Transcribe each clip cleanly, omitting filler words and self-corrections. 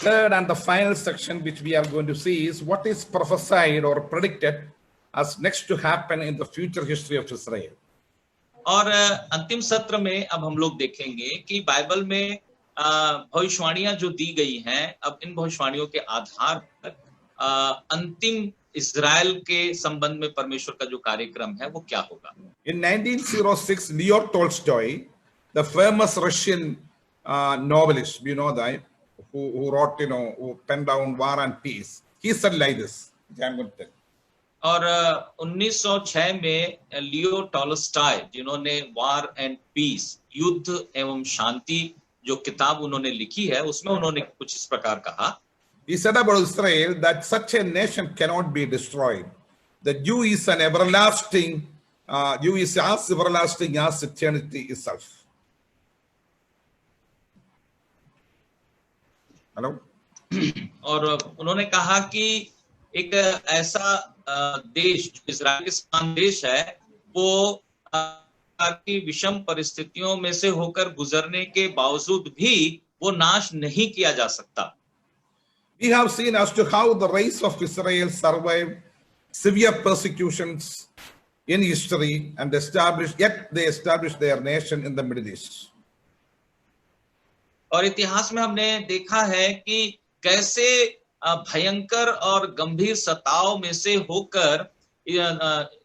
Third and the final section which we are going to see is what is prophesied or predicted as next to happen in the future history of Israel. और अंतिम सत्र में अब हम लोग देखेंगे कि बाइबल में भविष्यवाणियां जो दी गई हैं, अब इन भविष्यवाणियों के आधार पर अंतिम इजराइल के संबंध में परमेश्वर का जो कार्यक्रम है वो क्या होगा। In 1906, Leo Tolstoy, the famous Russian novelist, you know that, who wrote, who penned down War and Peace, he said like this. I'm going to tell. और 1906 में लियो टॉलस्टॉय, जिन्होंने वार एंड पीस, युद्ध एवं शांति जो किताब उन्होंने लिखी है, उसमें उन्होंने कुछ इस प्रकार कहा। He said about Israel that such a nation cannot be destroyed. The Jew is an everlasting, Jew is as everlasting as eternity itself. Hello? और उन्होंने कहा कि एक ऐसा देश जो इजराइल के समान देश है, वो की विषम परिस्थितियों में से होकर गुजरने के बावजूद भी वो नाश नहीं किया जा सकता। We have seen as to how the race of Israel survived severe persecutions in history and yet they established their nation in the Middle East. और इतिहास में हमने देखा है कि कैसे भयंकर और गंभीर सताव में से होकर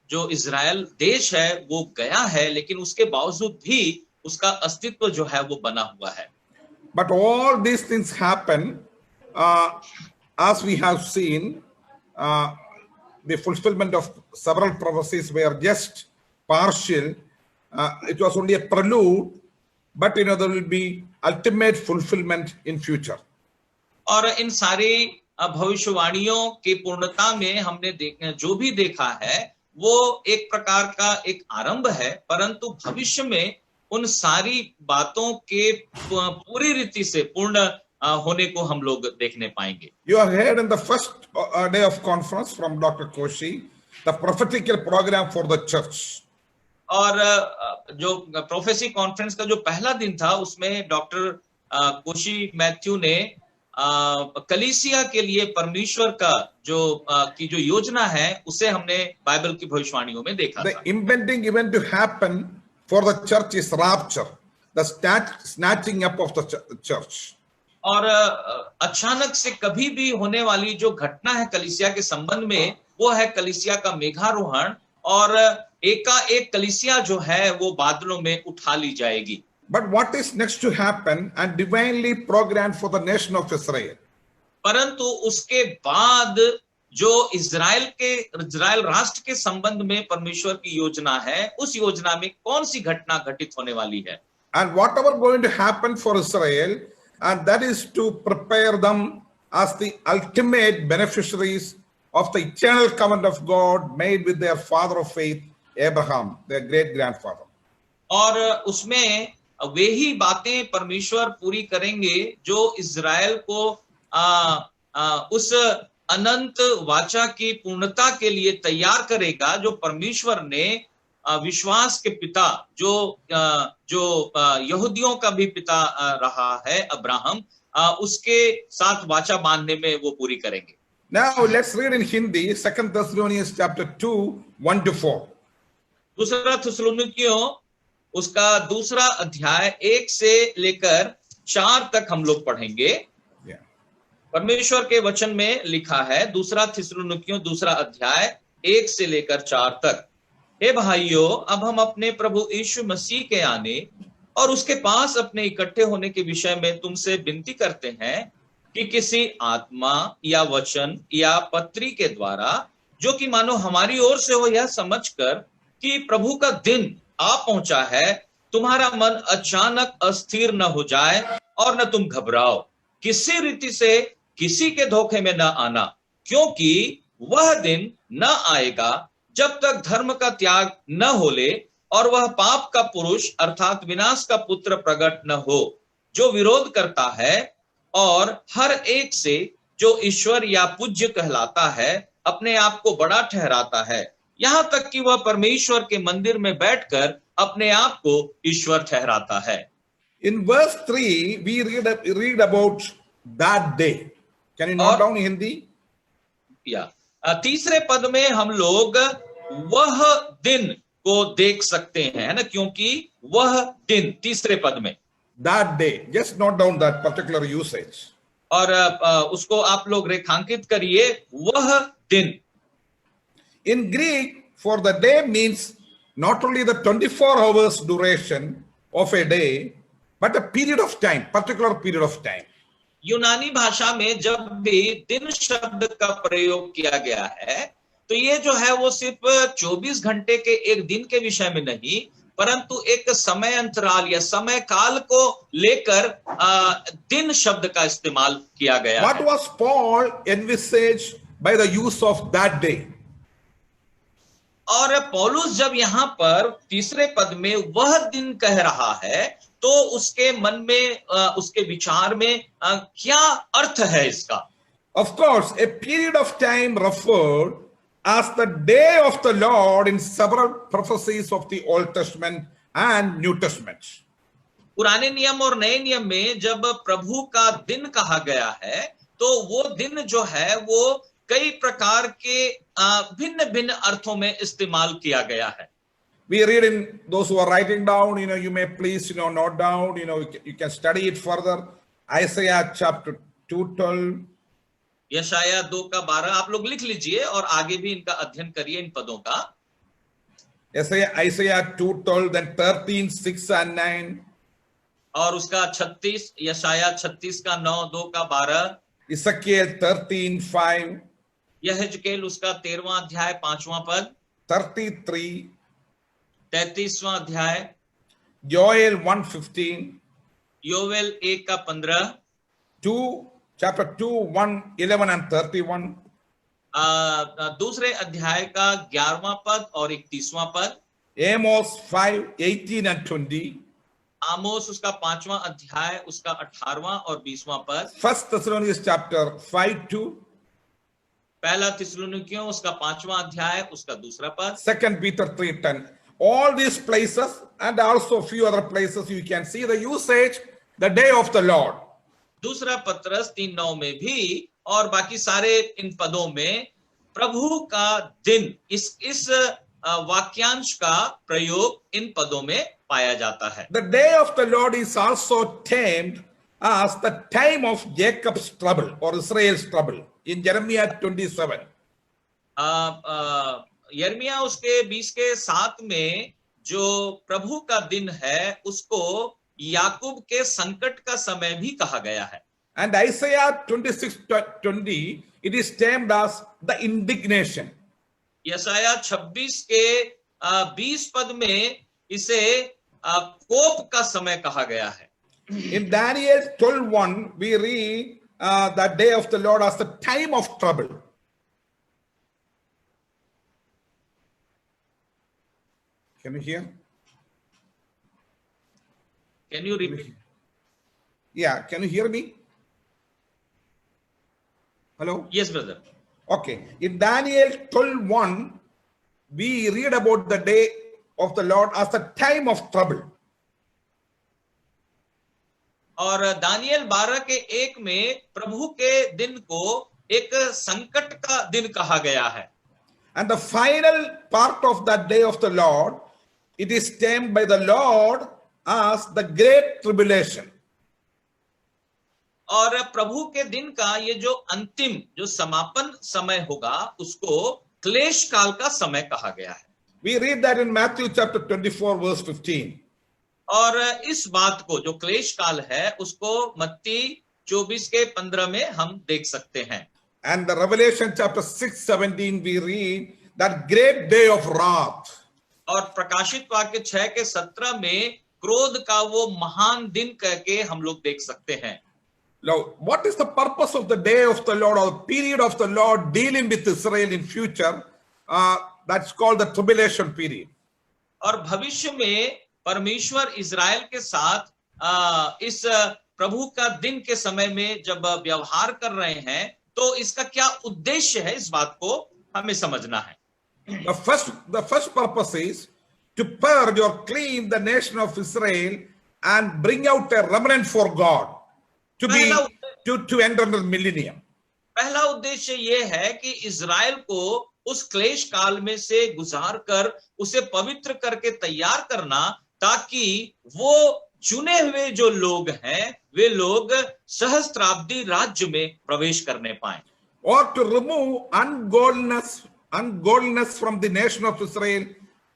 जो इजराइल देश है वो गया है, लेकिन उसके बावजूद भी उसका अस्तित्व जो है वो बना हुआ है। But all these things happen as we have seen, the fulfillment of several prophecies were just partial. It was only a prelude, but there will be ultimate fulfillment in future. और इन सारी भविष्यवाणियों की पूर्णता में हमने जो भी देखा है वो एक प्रकार का एक आरंभ है, परंतु भविष्य में उन सारी बातों के पूरी रीति से पूर्ण होने को हम लोग देखने पाएंगे। You have heard in the first day of conference from Dr. Koshi the prophetical program for the church. और जो प्रोफेसी कॉन्फ्रेंस का जो पहला दिन था उसमें डॉक्टर कोशी मैथ्यू ने कलीसिया के लिए परमेश्वर का की जो योजना है उसे हमने बाइबल की भविष्यवाणियों में देखा था। The impending event to happen for the church is rapture, the snatching up of the church. और अचानक से कभी भी होने वाली जो घटना है कलीसिया के संबंध में वो है कलीसिया का मेघारोहण, और एकाएक कलीसिया जो है वो बादलों में उठा ली जाएगी। But what is next to happen and divinely programmed for the nation of Israel? परंतु उसके बाद जो इजराइल राष्ट्र के संबंध में परमेश्वर की योजना है, उस योजना में कौन सी घटना घटित होने वाली है? And whatever going to happen for Israel, and that is to prepare them as the ultimate beneficiaries of the eternal covenant of God made with their father of faith, Abraham, their great grandfather. और उसमें वे ही बातें परमेश्वर पूरी करेंगे जो Israel को उस अनंत वाचा की पूर्णता के लिए तैयार करेगा, जो परमेश्वर ने विश्वास के पिता जो यहूदियों का भी पिता रहा है अब्राहम, उसके साथ वाचा बांधने में वो पूरी करेंगे। Now let's read in Hindi 2 Thessalonians chapter 2 1-4. दूसरा थिस्सलुनीकियों उसका दूसरा अध्याय 1 से लेकर 4 तक हम लोग पढ़ेंगे। परमेश्वर के वचन में लिखा है, दूसरा थिस्सलुनीकियों दूसरा अध्याय 1 से लेकर 4 तक। हे भाइयों, अब हम अपने प्रभु यीशु मसीह के आने और उसके पास अपने इकट्ठे होने के विषय में तुमसे विनती करते हैं कि किसी आत्मा या वचन या पत्री के द्वारा, जो कि मानो हमारी ओर से हो, यह समझकर कि प्रभु का दिन आ पहुंचा है, तुम्हारा मन अचानक अस्थिर न हो जाए और न तुम घबराओ। किसी रीति से किसी के धोखे में न आना, क्योंकि वह दिन न आएगा जब तक धर्म का त्याग न हो ले और वह पाप का पुरुष अर्थात विनाश का पुत्र प्रकट न हो, जो विरोध करता है और हर एक से जो ईश्वर या पूज्य कहलाता है अपने आप को बड़ा ठहराता है, यहां तक कि वह परमेश्वर के मंदिर में बैठकर अपने आप को ईश्वर ठहराता है। In verse 3 we read about that day. Can you note down in Hindi? या तीसरे पद में हम लोग वह दिन को देख सकते हैं, है ना, क्योंकि वह दिन तीसरे पद में That day. Just note down that particular usage. और उसको आप लोग रेखांकित करिए, वह दिन. In Greek, for the day means not only the 24 hours duration of a day, but a period of time, particular period of time. यूनानी भाषा में जब भी दिन शब्द का प्रयोग किया गया है, तो ये जो है वो सिर्फ 24 घंटे के एक दिन के विषय में नहीं, परंतु एक समय अंतराल या समय काल को लेकर दिन शब्द का इस्तेमाल किया गया है. What was Paul envisaged by the use of that day? और पौलुस जब यहाँ पर तीसरे पद में वह दिन कह रहा है, तो उसके मन में, उसके विचार में क्या अर्थ है इसका? Of course, a period of time referred as the day of the Lord in several prophecies of the Old Testament and New Testament. पुराने नियम और नए नियम में जब प्रभु का दिन कहा गया है, तो वो दिन जो है वो कई प्रकार के भिन्न भिन्न अर्थों में इस्तेमाल किया गया है. We read in those who are writing down, you may please, note down, you can study it further. Isaiah chapter 2:12. यशाया 2:12 आप लोग लिख लीजिए और आगे भी इनका अध्ययन करिए इन पदों का. Isaiah 2:12, then 13, 6 and 9. और उसका 36, यशाया 36 का 9, 2:12. Ezekiel 13:5. यहेजकेल उसका 13वां अध्याय 5वां पद. 33. 33वां अध्याय. Joel 1:15. योवेल 1:15. Chapter 2, 1, 11 and 31. दूसरे अध्याय का 11वां पद और 31वां पद. Amos 5:18 and 20. आमोस उसका 5वां अध्याय उसका 18वां और 20वां पद. 1 Thessalonians chapter 5:2. पहला थिस्सलुनीकियों उसका 5वां अध्याय उसका दूसरा पद. 2 Peter 3:10. All these places and also few other places you can see the usage, the day of the Lord. दूसरा पत्रस 3:9 में भी और बाकी सारे इन पदों में प्रभु का दिन, इस वाक्यांश का प्रयोग इन पदों में पाया जाता है. The day of the Lord is also termed as the time of Jacob's trouble or Israel's trouble in Jeremiah 27. यर्मिया उसके 20:7 में जो प्रभु का दिन है उसको याकूब के संकट का समय भी कहा गया है. And Isaiah 26:20, it is termed as the indignation. यशाया 26 के 20 पद में इसे कोप का समय कहा गया है. In Daniel 12:1, we read the day of the Lord as the time of trouble. Can you hear? Can you repeat? Yeah, can you hear me? Hello? Yes, brother. Okay. In Daniel 12:1, we read about the day of the Lord as the time of trouble. और Daniel 12:1 में प्रभु के दिन को एक संकट का दिन कहा गया है. And the final part of that day of the Lord, it is termed by the Lord as the great tribulation. और प्रभु के दिन का ये जो अंतिम जो समापन समय होगा उसको क्लेश काल का समय कहा गया है. We read that in Matthew chapter 24 verse 15. और इस बात को जो क्लेश काल है उसको मत्ती 24:15 में हम देख सकते हैं. And the Revelation chapter 6:17 we read that great day of wrath. और प्रकाशित वाक्य 6:17 में क्रोध का वो महान दिन कह के हम लोग देख सकते हैं. Now, what is the purpose of the day of the Lord or period of the Lord dealing with Israel in future? That's called the tribulation period. और भविष्य में परमेश्वर इजराइल के साथ इस प्रभु का दिन के समय में जब व्यवहार कर रहे हैं तो इसका क्या उद्देश्य है, इस बात को हमें समझना है. The first purpose is to purge or clean the nation of Israel and bring out a remnant for God. To be to enter the millennium. पहला उद्देश्य ये है कि इज़राइल को उस क्लेश काल में से गुजार कर उसे पवित्र करके तैयार करना, ताकि वो चुने हुए जो लोग हैं वे लोग सहस्त्राब्दी राज्य में प्रवेश करने पाए, Or to remove ungodliness from the nation of Israel,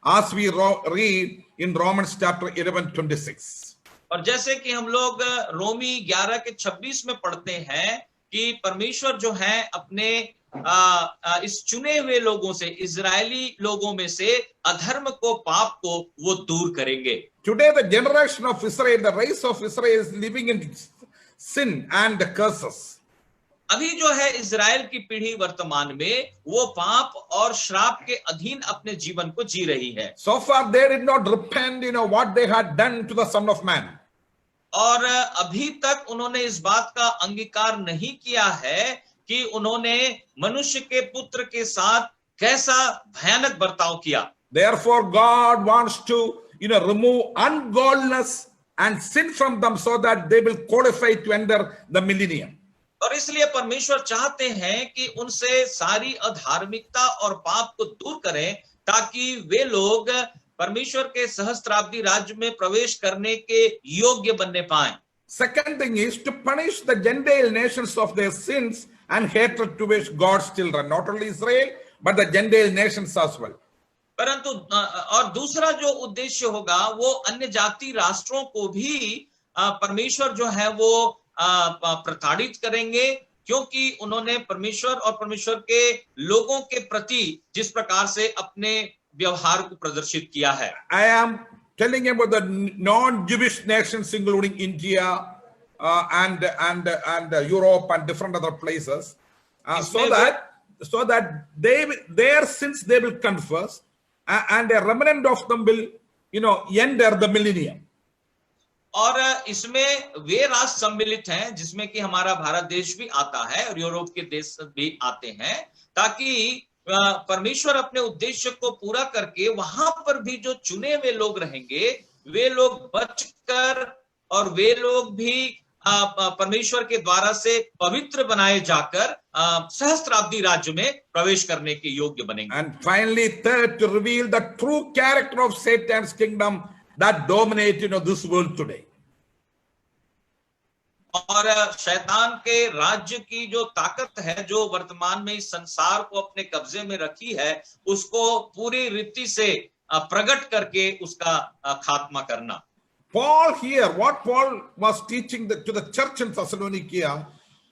as we read in Romans chapter 11:26. और जैसे कि हम लोग रोमी 11:26 में पढ़ते हैं कि परमेश्वर जो है अपने इस चुने हुए लोगों से, इजरायली लोगों में से अधर्म को, पाप को वो दूर करेंगे। Today the generation of Israel, the race of Israel is living in sin and curses. अभी जो है इजराइल की पीढ़ी वर्तमान में वो पाप और श्राप के अधीन अपने जीवन को जी रही है। So far they did not repent, what they had done to the Son of Man. और अभी तक उन्होंने इस बात का अंगीकार नहीं किया है कि उन्होंने मनुष्य के पुत्र के साथ कैसा भयानक बर्ताव किया। Therefore God wants to remove ungodliness and sin from them so that they will qualify to enter the millennium. और इसलिए परमेश्वर चाहते हैं कि उनसे सारी अधार्मिकता और पाप को दूर करें, ताकि वे लोग परमेश्वर के सहस्त्राब्दी राज्य में प्रवेश करने के योग्य बनने पाएं। Second thing is to punish the Gentile nations of their sins and hatred towards God's children, not only Israel but the Gentile nations as well. परंतु और दूसरा जो उद्देश्य होगा वो अन्य जाति राष्ट्रों को भी परमेश्वर जो है वो प्रताड़ित करेंगे, क्योंकि उन्होंने परमेश्वर और परमेश्वर के लोगों के प्रति जिस प्रकार से अपने व्यवहार को प्रदर्शित किया है। I am telling about the non-Jewish nations including India and Europe and different other places, so that their sins they will confess, and a remnant of them will enter the millennium. और इसमें वे राष्ट्र सम्मिलित हैं जिसमें कि हमारा भारत देश भी आता है और यूरोप के देश भी आते हैं, ताकि परमेश्वर अपने उद्देश्य को पूरा करके वहां पर भी जो चुने हुए लोग रहेंगे वे लोग बचकर और वे लोग भी परमेश्वर के द्वारा से पवित्र बनाए जाकर सहस्त्राब्दी राज्य में प्रवेश करने के योग्य बनेंगे। And finally, third, to reveal the true character of Satan's kingdom that dominate this world today. और शैतान के राज्य की जो ताकत है जो वर्तमान में इस संसार को अपने कब्जे में रखी है, उसको पूरी रीति से प्रकट करके उसका खात्मा करना। Paul here, what Paul was teaching to the church in Thessalonica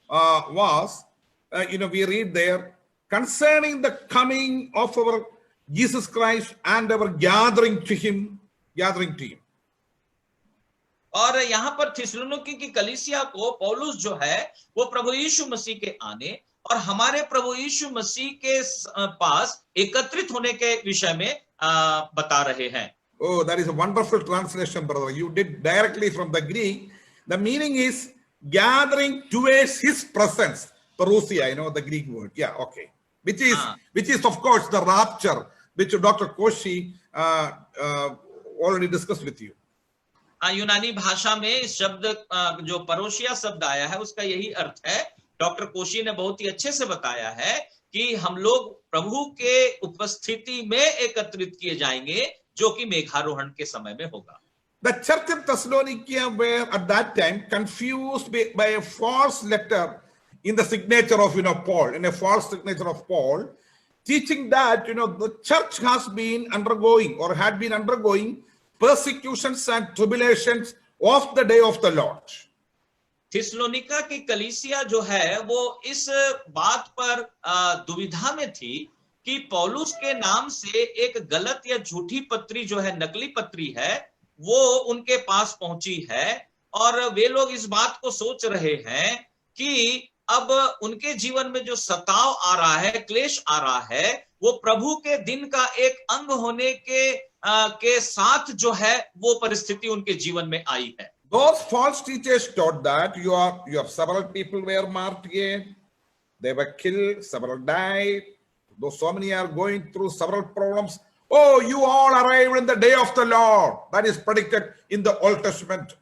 was, we read there, concerning the coming of our Jesus Christ and our gathering to him. और यहाँ पर थिस्सलुनीकि की कलीसिया को पौलुस जो है वो प्रभु यीशु मसीह के आने और हमारे प्रभु यीशु मसीह के पास एकत्रित होने के विषय में बता रहे हैं। Oh, that is a wonderful translation, brother. You did directly from the Greek. The meaning is gathering towards his presence. Parousia, the Greek word. Yeah, okay. Which is of course the rapture, which Dr. Koshi already discussed with you. यूनानी भाषा में इस शब्द जो परोशिया शब्द आया है उसका यही अर्थ है। डॉक्टर कोशी ने बहुत ही अच्छे से बताया है कि हम लोग प्रभु के उपस्थिति में एकत्रित किए जाएंगे, जो कि मेघारोहण के समय में होगा। The church of Thessalonica were at that time confused by a false letter in the signature of Paul, in a false signature of Paul, teaching that the church has been undergoing or had been undergoing persecutions and tribulations of the day of the Lord. Thessalonica की कलीसिया जो है वो इस बात पर दुविधा में थी कि पौलुस के नाम से एक गलत या झूठी पत्री जो है, नकली पत्री है, वो उनके पास पहुंची है और वे लोग इस बात को सोच रहे हैं कि अब उनके जीवन में जो सताव आ रहा है, क्लेश आ रहा है, वो प्रभु के दिन का एक अंग होने के साथ जो है वो परिस्थिति उनके जीवन में आई है। Those false teachers taught that your several people were martyred, they were killed, several died, though so many are going through several problems. Oh, you all arrived in the day of the Lord. That is predicted in the Old Testament.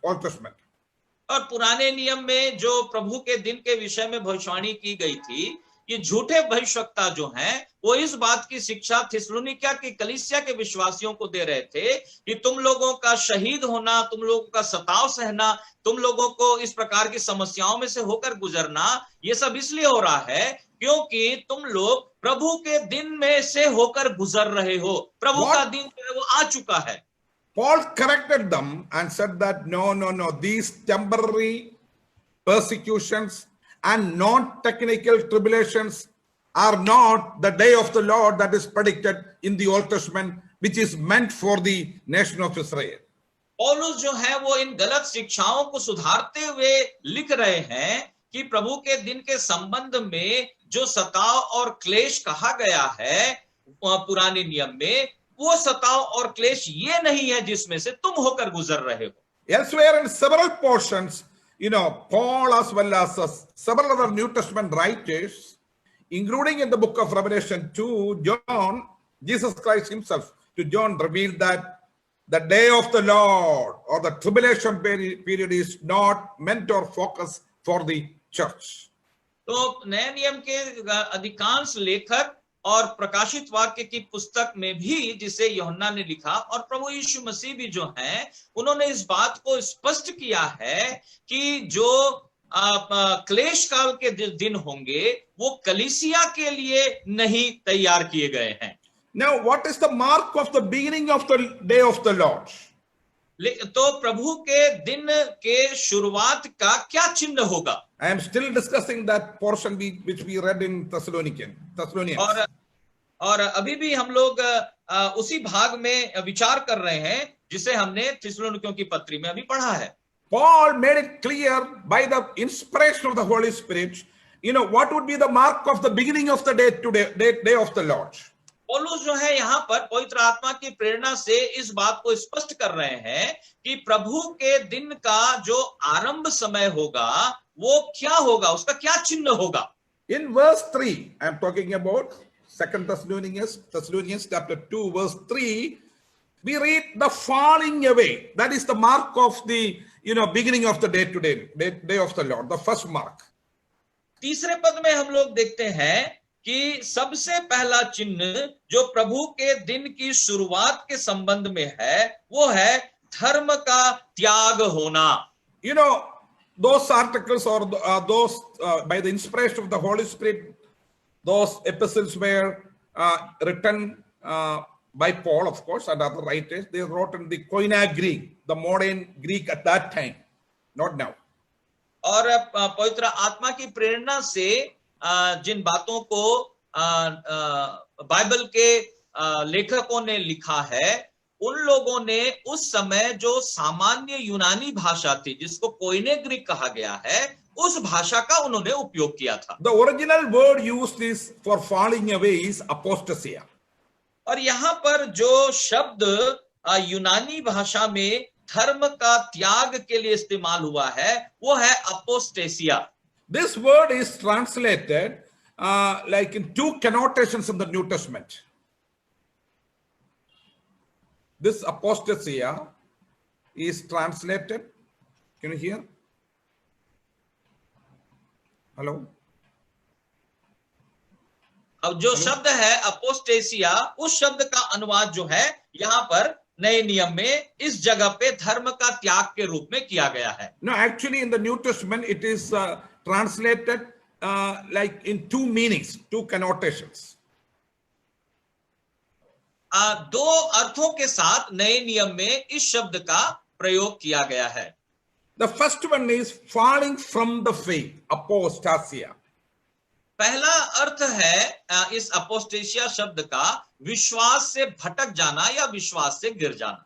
और पुराने नियम में जो प्रभु के दिन के विषय में भविष्यवाणी की गई थी, ये झूठे भविष्यवक्ता जो हैं वो इस बात की शिक्षा थिस्सलुनीकिया की कलीसिया के विश्वासियों को दे रहे थे कि तुम लोगों का शहीद होना, तुम लोगों का सताव सहना, तुम लोगों को इस प्रकार की समस्याओं में से होकर गुजरना, ये सब इसलिए हो रहा है क्योंकि तुम लोग प्रभु के दिन में से होकर गुजर रहे हो। प्रभु का दिन जो है वो आ चुका है। Paul corrected them and said that no, these temporary persecutions and non-technical tribulations are not the day of the Lord that is predicted in the Old Testament, which is meant for the nation of Israel. पौलुस जो है वो इन गलत शिक्षाओं को सुधारते हुए लिख रहे हैं कि प्रभु के दिन के संबंध में जो सताव और क्लेश कहा गया है पुराने नियम में, वो सताव और क्लेश ये नहीं है जिसमें से तुम होकर गुजर रहे हो। Elsewhere in several portions, Paul as well as several other New Testament writers, including in the book of Revelation 2, John, Jesus Christ himself, to John revealed that the day of the Lord or the tribulation period is not meant or focus for the church. तो नए नियम के अधिकांश लेखक और प्रकाशित वाक्य की पुस्तक में भी, जिसे यूहन्ना ने लिखा, और प्रभु यीशु मसीह भी जो हैं, उन्होंने इस बात को स्पष्ट किया है कि जो क्लेश काल के दिन होंगे वो कलीसिया के लिए नहीं तैयार किए गए हैं। Now, what is the mark of the beginning of the day of the Lord? तो प्रभु के दिन के शुरुआत का क्या चिन्ह होगा? I am still discussing that portion which we read in Thessalonians. और अभी भी हम लोग उसी भाग में विचार कर रहे हैं जिसे हमने थिस्सलुनीकियों की पत्री में अभी पढ़ा है। Paul made it clear by the inspiration of the Holy Spirit, what would be the mark of the beginning of the day of the Lord. पौलुस जो है यहाँ पर पवित्र आत्मा की प्रेरणा से इस बात को स्पष्ट कर रहे हैं कि प्रभु के दिन का जो आरंभ समय होगा वो क्या होगा, उसका क्या चिन्ह होगा। In verse 3, I am talking about 2 Thessalonians chapter 2 verse 3, we read the falling away. That is the mark of the beginning of the day of the Lord, the first mark. तीसरे पद में हम लोग देखते हैं कि सबसे पहला चिन्ह जो प्रभु के दिन की शुरुआत के संबंध में है वो है धर्म का त्याग होना। Those articles or those by the inspiration of the Holy Spirit, those epistles were written by Paul, of course, and other writers. They wrote in the Koine Greek, the modern Greek at that time, not now. और पवित्र आत्मा की प्रेरणा से जिन बातों को Bible के लेखकों ने लिखा है, उन लोगों ने उस समय जो सामान्य यूनानी भाषा थी जिसको कोइने ग्रीक कहा गया है, उस भाषा का उन्होंने उपयोग किया था। The original word used is for falling away is apostasia. और यहाँ पर जो शब्द यूनानी भाषा में धर्म का त्याग के लिए इस्तेमाल हुआ है वो है अपोस्टेसिया। This word is translated like in two connotations in the New Testament. This apostasia is translated. Can you hear? Hello? अब जो शब्द है अपोस्टेसिया, उस शब्द का अनुवाद जो है यहाँ पर नए नियम में इस जगह पे धर्म का त्याग के रूप में किया गया है। No, actually in the New Testament it is translated like in two meanings, two connotations. दो अर्थों के साथ नए नियम में इस शब्द का प्रयोग किया गया है। The first one is falling from the faith, apostasia. पहला अर्थ है इस अपोस्टेसिया शब्द का विश्वास से भटक जाना या विश्वास से गिर जाना।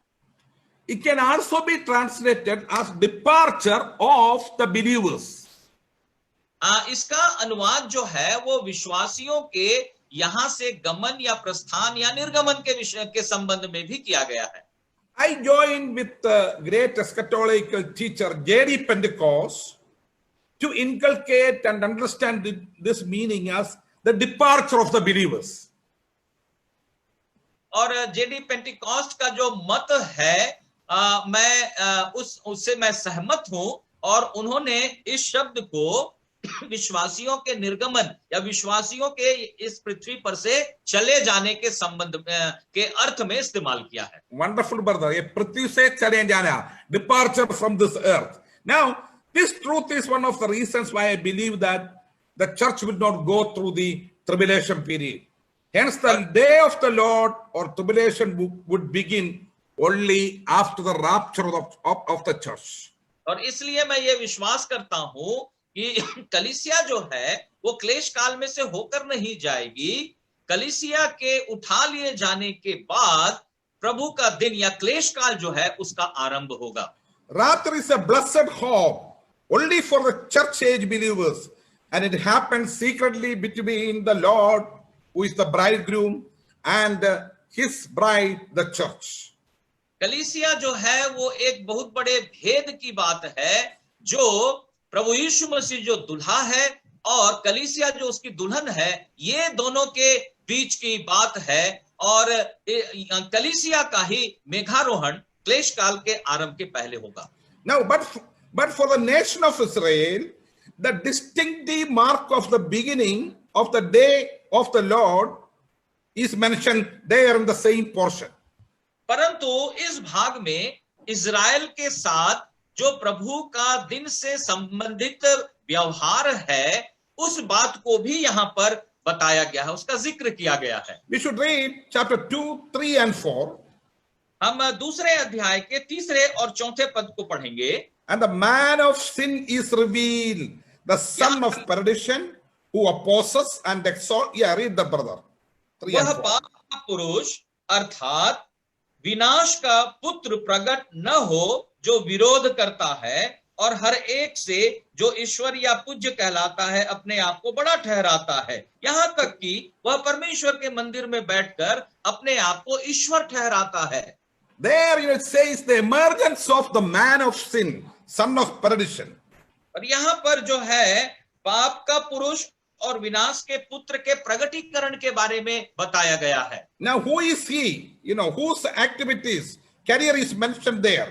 It can also be translated as departure of the believers. इसका अनुवाद जो है वो विश्वासियों के यहाँ से गमन या प्रस्थान या निर्गमन के विषय के संबंध में भी किया गया है। I joined with the great eschatological teacher J.D. Pentecost to inculcate and understand this meaning as the departure of the believers. और जेडी पेंटिकॉस्ट का जो मत है मैं उससे मैं सहमत हूं और उन्होंने इस शब्द को विश्वासियों के निर्गमन या विश्वासियों के इस पृथ्वी पर से चले जाने के संबंध के अर्थ में इस्तेमाल किया है। Wonderful brother. ये पृथ्वी से चले जाना, departure from this earth. Now, this truth is one of the reasons why I believe that the church will not go through the tribulation period. Hence, the day of the Lord or tribulation would begin only after the rapture of the church. और इसलिए मैं ये विश्वास करता हूं कि कलीसिया जो है वो क्लेश काल में से होकर नहीं जाएगी। कलीसिया के उठा लिए जाने के बाद प्रभु का दिन या क्लेश काल जो है उसका आरंभ होगा। Rapture is a blessed hope only for the church age believers, and it happens secretly between the Lord, who is the bridegroom, and his bride, the church. कलीसिया जो है वो एक बहुत बड़े भेद की बात है, जो प्रभु यीशु मसीह जो दुल्हा है और कलीसिया जो उसकी दुल्हन है, ये दोनों के बीच की बात है। और कलीसिया का ही मेघारोहण क्लेश काल के आरंभ के पहले होगा। Now, but for the nation of Israel, the distinctive mark of the beginning of the day of the Lord is mentioned there in the same portion. परंतु इस भाग में इज़राइल के साथ जो प्रभु का दिन से संबंधित व्यवहार है, उस बात को भी यहाँ पर बताया गया है, उसका जिक्र किया गया है। We should read chapter 2, 3 and 4. हम दूसरे अध्याय के तीसरे और चौथे पद को पढ़ेंगे। And the man of sin is revealed, the son of perdition, who opposes and exalts. Yeah, read the brother. 3 and वह 4. पाप का पुरुष अर्थात विनाश का पुत्र प्रकट न हो, जो विरोध करता है और हर एक से जो ईश्वर या पूज्य कहलाता है अपने आप को बड़ा ठहराता है, यहाँ तक कि वह परमेश्वर के मंदिर में बैठकर अपने आप को ईश्वर ठहराता है। There it says the emergence of the man of sin, son of perdition. और यहाँ पर जो है पाप का पुरुष और विनाश के पुत्र के प्रगटीकरण के बारे में बताया गया है। Now, who is he? Whose activities, career is mentioned there.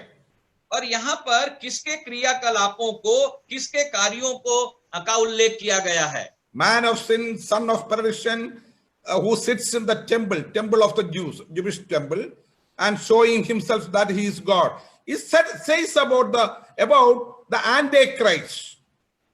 और यहाँ पर किसके क्रियाकलापों को, किसके कार्यों को का उल्लेख किया गया है। Man of sin, son of perdition, who sits in the temple of the Jewish temple, and showing himself that he is God. It says about the Antichrist.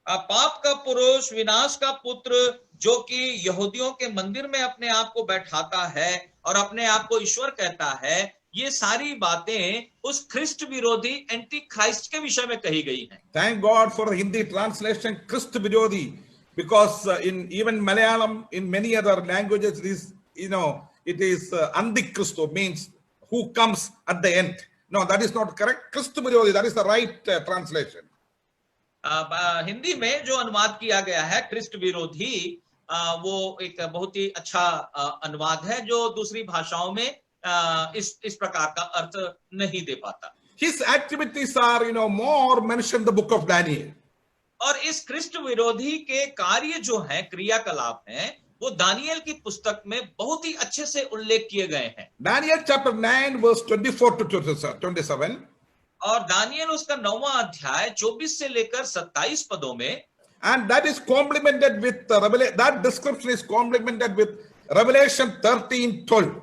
पाप का पुरुष, विनाश का पुत्र, जो कि यहूदियों के मंदिर में अपने आप को बैठाता है और अपने आप को ईश्वर कहता है, ये सारी बातें उस ख्रिस्ट विरोधी एंटी क्राइस्ट के विषय में कही गई हैं। Thank God for the Hindi translation Christ Virodhi, because in even Malayalam, in many other languages, it is Antichristo, means who comes at the end. No, that is not correct. Christ Virodhi, that is the right translation. Hindi में जो अनुवाद किया गया है Christ विरोधी, वो एक बहुत ही अच्छा अनुवाद है जो दूसरी भाषाओं में इस प्रकार का अर्थ नहीं दे पाता। His activities are, more mentioned in the book of Daniel. और इस ख्रिस्ट विरोधी के कार्य जो हैं, क्रियाकलाप हैं, वो दानियल की पुस्तक में बहुत ही अच्छे से उल्लेख किए गए हैं। Daniel chapter 9 verse 24 to 27. और दानियल उसका 9वां अध्याय 24 से लेकर 27 पदों में, and that is complemented with that description is complemented with Revelation 13:12.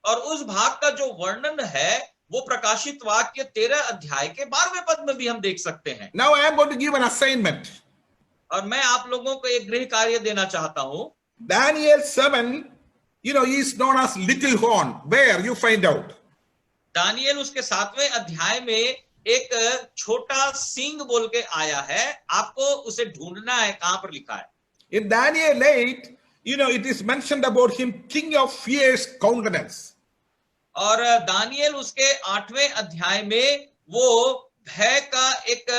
और उस भाग का जो वर्णन है वो प्रकाशित वाक्य 13 अध्याय के 12वें पद में भी हम देख सकते हैं। Now I am going to give an assignment. और मैं आप लोगों को एक गृह कार्य देना चाहता हूं। Daniel 7, is known as little horn. Where you find out? Daniel उसके 7वें अध्याय में एक छोटा सींग बोल के आया है, आपको उसे ढूंढना है, कहां पर लिखा है। In Daniel 8, it is mentioned about him, king of fierce countenance. और दानियल उसके 8वें अध्याय में वो भय का एक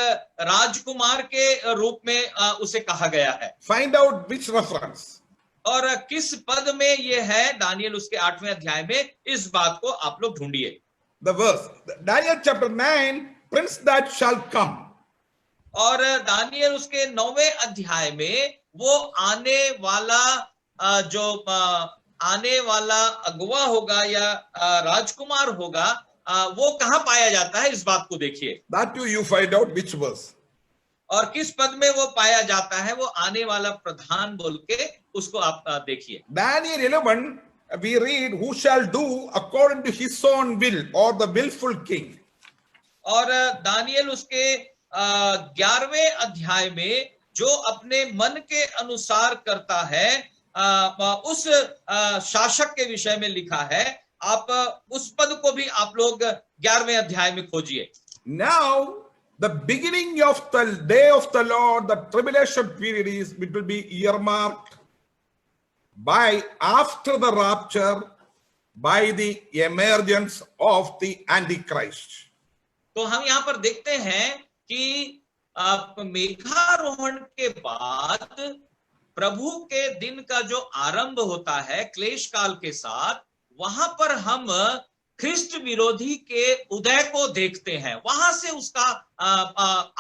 राजकुमार के रूप में उसे कहा गया है। Find out which reference. और किस पद में ये है, दानियल उसके 8वें अध्याय में, इस बात को आप लोग ढूंढिए। The verse, Daniel chapter 9, prince that shall come. और दानियल उसके 9वें अध्याय में वो आने वाला अगुवा होगा या राजकुमार होगा, वो कहां पाया जाता है, इस बात को देखिए। That too you find out which verse. और किस पद में वो पाया जाता है, वो आने वाला प्रधान बोल के उसको आप देखिए। Daniel 11, we read, who shall do according to his own will, or the willful king. और दानियल उसके 11वें अध्याय में जो अपने मन के अनुसार करता है, उस शासक के विषय में लिखा है। आप उस पद को भी आप लोग 11वें अध्याय में खोजिए। Now, the beginning of the day of the Lord, the tribulation period it will be earmarked by after the rapture, by the emergence of the Antichrist. तो हम यहाँ पर देखते हैं कि मेघारोहण के बाद प्रभु के दिन का जो आरंभ होता है क्लेश काल के साथ, वहां पर हम ख्रिस्ट विरोधी के उदय को देखते हैं। वहां से उसका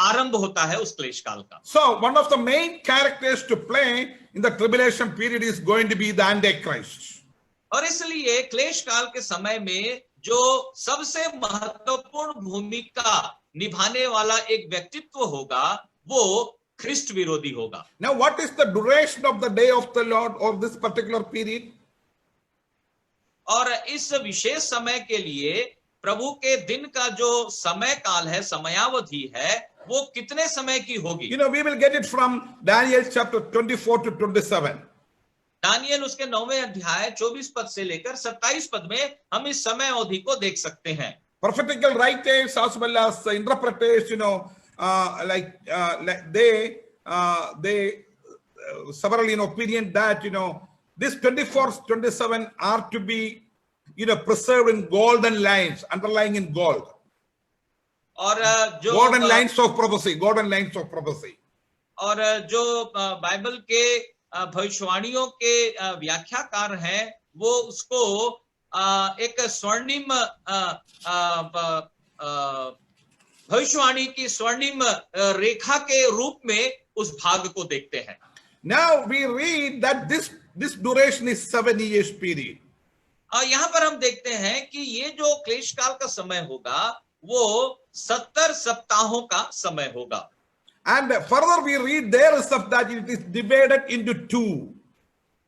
आरंभ होता है उस क्लेश काल का। So one of the main characters to play in the tribulation period is going to be the Antichrist. और इसलिए क्लेश काल के समय में जो सबसे महत्वपूर्ण भूमिका निभाने वाला एक व्यक्तित्व होगा, वो ख्रिस्ट विरोधी होगा। Now, what is the duration of the day of the Lord or this particular period? और इस विशेष समय के लिए प्रभु के दिन का जो समय काल है, समयावधि है, वो कितने समय की होगी? You know, we will get it from Daniel chapter 24 to 27. Daniel उसके 9वें अध्याय 24 पद से लेकर 27 पद में हम इस समय अवधि को देख सकते हैं। Prophetical writers as well as the interpreters, you know, they several opinion that, you know, this 24, 27 are to be, you know, preserved in golden lines, underlying in gold. और जो golden lines of prophecy, golden lines of prophecy. और जो Bible के भविष्यवाणियों के व्याख्याकार हैं, वो उसको एक स्वर्णिम भविष्यवाणी की स्वर्णिम रेखा के रूप में उस भाग को देखते हैं। Now we read that this duration is 7 years period. यहाँ पर हम देखते हैं कि ये जो क्लेश काल का समय होगा, वो 70 सप्ताहों का समय होगा। And further we read there is of that it is divided into two.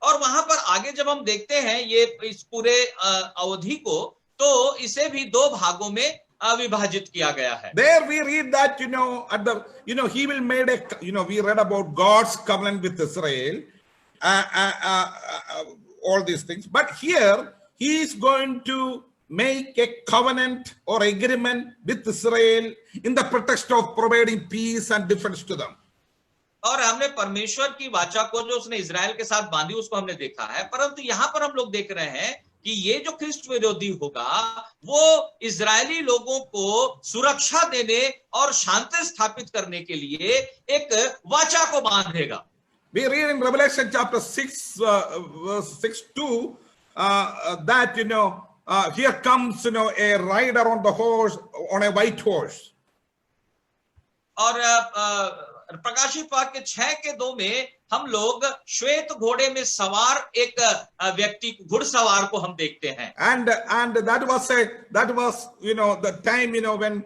और वहां पर आगे जब हम देखते हैं ये इस पूरे अवधि को, तो इसे भी दो भागों में विभाजित किया गया है। There we read that, you know, at the, you know, he will made a, you know, we read about God's covenant with Israel, all these things. But here he is going to make a covenant or agreement with Israel in the pretext of providing peace and defense to them. और हमने परमेश्वर की वाचा को जो उसने Israel के साथ बांधी उसको हमने देखा है, परंतु यहाँ पर हम लोग देख रहे हैं कि ये जो ख्रिस्ट विरोधी होगा, वो इजरायली लोगों को सुरक्षा देने और शांति स्थापित करने के लिए एक वाचा को बांधेगा। We read in Revelation chapter 6, verse 6-2, that, you know, here comes, you know, a rider on the horse, on a white horse. और प्रकाशित वाक्य 6:2 में हम लोग श्वेत घोड़े में सवार एक व्यक्ति घुड़सवार को हम देखते हैं। And that was, you know, the time, you know, when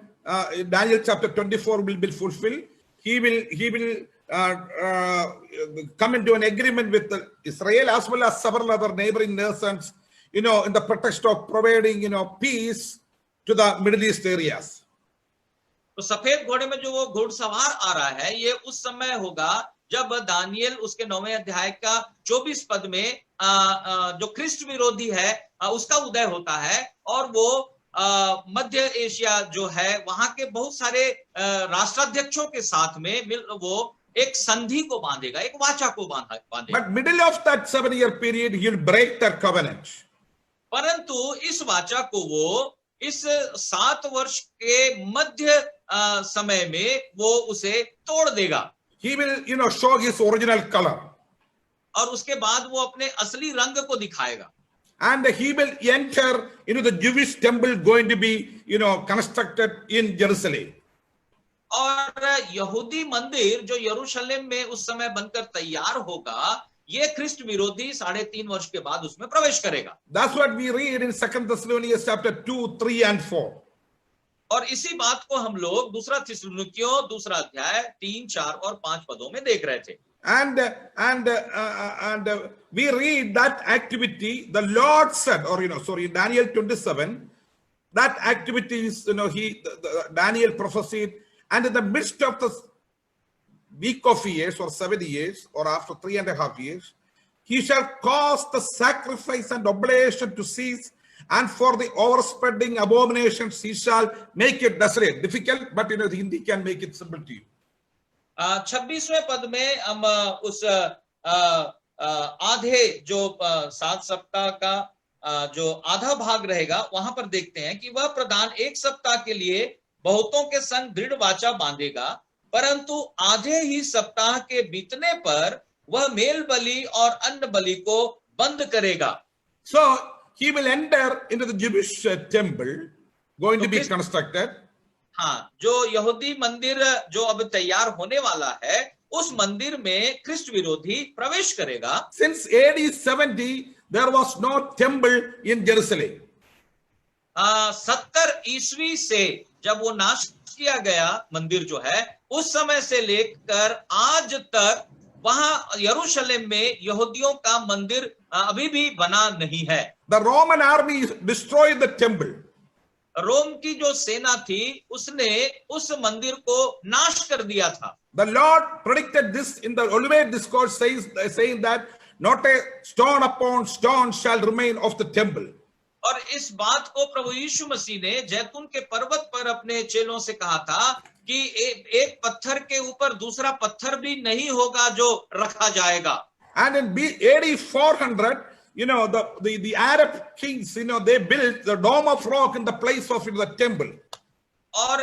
Daniel chapter 24 will be fulfilled. He will come into an agreement with Israel as well as several other neighboring nations, you know, in the pretext of providing, you know, peace to the Middle East areas. तो सफेद घोड़े में जो वो घुड़सवार आ रहा है, ये उस समय होगा जब दानियल उसके 9वें अध्याय का 24 पद में जो ख्रिस्ट विरोधी है उसका उदय होता है, और वो मध्य एशिया जो है वहां के बहुत सारे राष्ट्राध्यक्षों के साथ में वो एक संधि को बांधेगा, एक वाचा को बांधेगा। But middle of that 7-year period, he'll break that covenant. परंतु इस वाचा को वो इस 7 वर्ष के मध्य समय में वो उसे तोड़ देगा। He will, you know, show his original color. और उसके बाद वो अपने असली रंग को दिखाएगा। And he will enter into the Jewish temple going to be, you know, constructed in Jerusalem. और यहूदी मंदिर जो यरूशलेम में उस समय बनकर तैयार होगा, ये ख्रिस्ट विरोधी 3.5 वर्ष के बाद उसमें प्रवेश करेगा। That's what we read in 2 Thessalonians chapter 2, 3 and 4. और इसी बात को हम लोग दूसरा थिस्सलुनीकियों दूसरा अध्याय 3, 4 और 5 पदों में देख रहे थे। And we read that activity, the Lord said, or Daniel 27, that activity is, Daniel prophesied, and in the midst of the week of years or 7 years, or after 3.5 years, he shall cause the sacrifice and oblation to cease, and for the overspreading abominations he shall make it desolate. Difficult, but the Hindi can make it simple to you. 26वें पद में हम उस आधे जो 7 सप्ताह का जो आधा भाग रहेगा वहां पर देखते हैं कि वह प्रधान 1 सप्ताह के लिए बहुतों के संग दृढ़ वाचा बांधेगा, परंतु आधे ही सप्ताह के बीतने पर वह मेल बलि और अन्न बलि को बंद करेगा। So he will enter into the Jewish temple going to be constructed. हाँ, जो यहूदी मंदिर जो अब तैयार होने वाला है उस मंदिर में ख्रिस्ट विरोधी प्रवेश करेगा। Since AD 70 there was no temple in Jerusalem. 70 ईस्वी से जब वो नाश किया गया मंदिर जो है, उस समय से लेकर आज तक वहां यरूशलेम में यहूदियों का मंदिर अभी भी बना नहीं है। The Roman army destroyed the temple. रोम की जो सेना थी उसने उस मंदिर को नाश कर दिया था। The Lord predicted this in the Olivet Discourse, saying that not a stone upon stone shall remain of the temple. और इस बात को प्रभु यीशु मसीह ने जैतून के पर्वत पर अपने चेलों से कहा था कि एक पत्थर के ऊपर दूसरा पत्थर भी नहीं होगा जो रखा जाएगा। And in AD 400, the Arab kings, they built the Dome of Rock in the place of the temple. और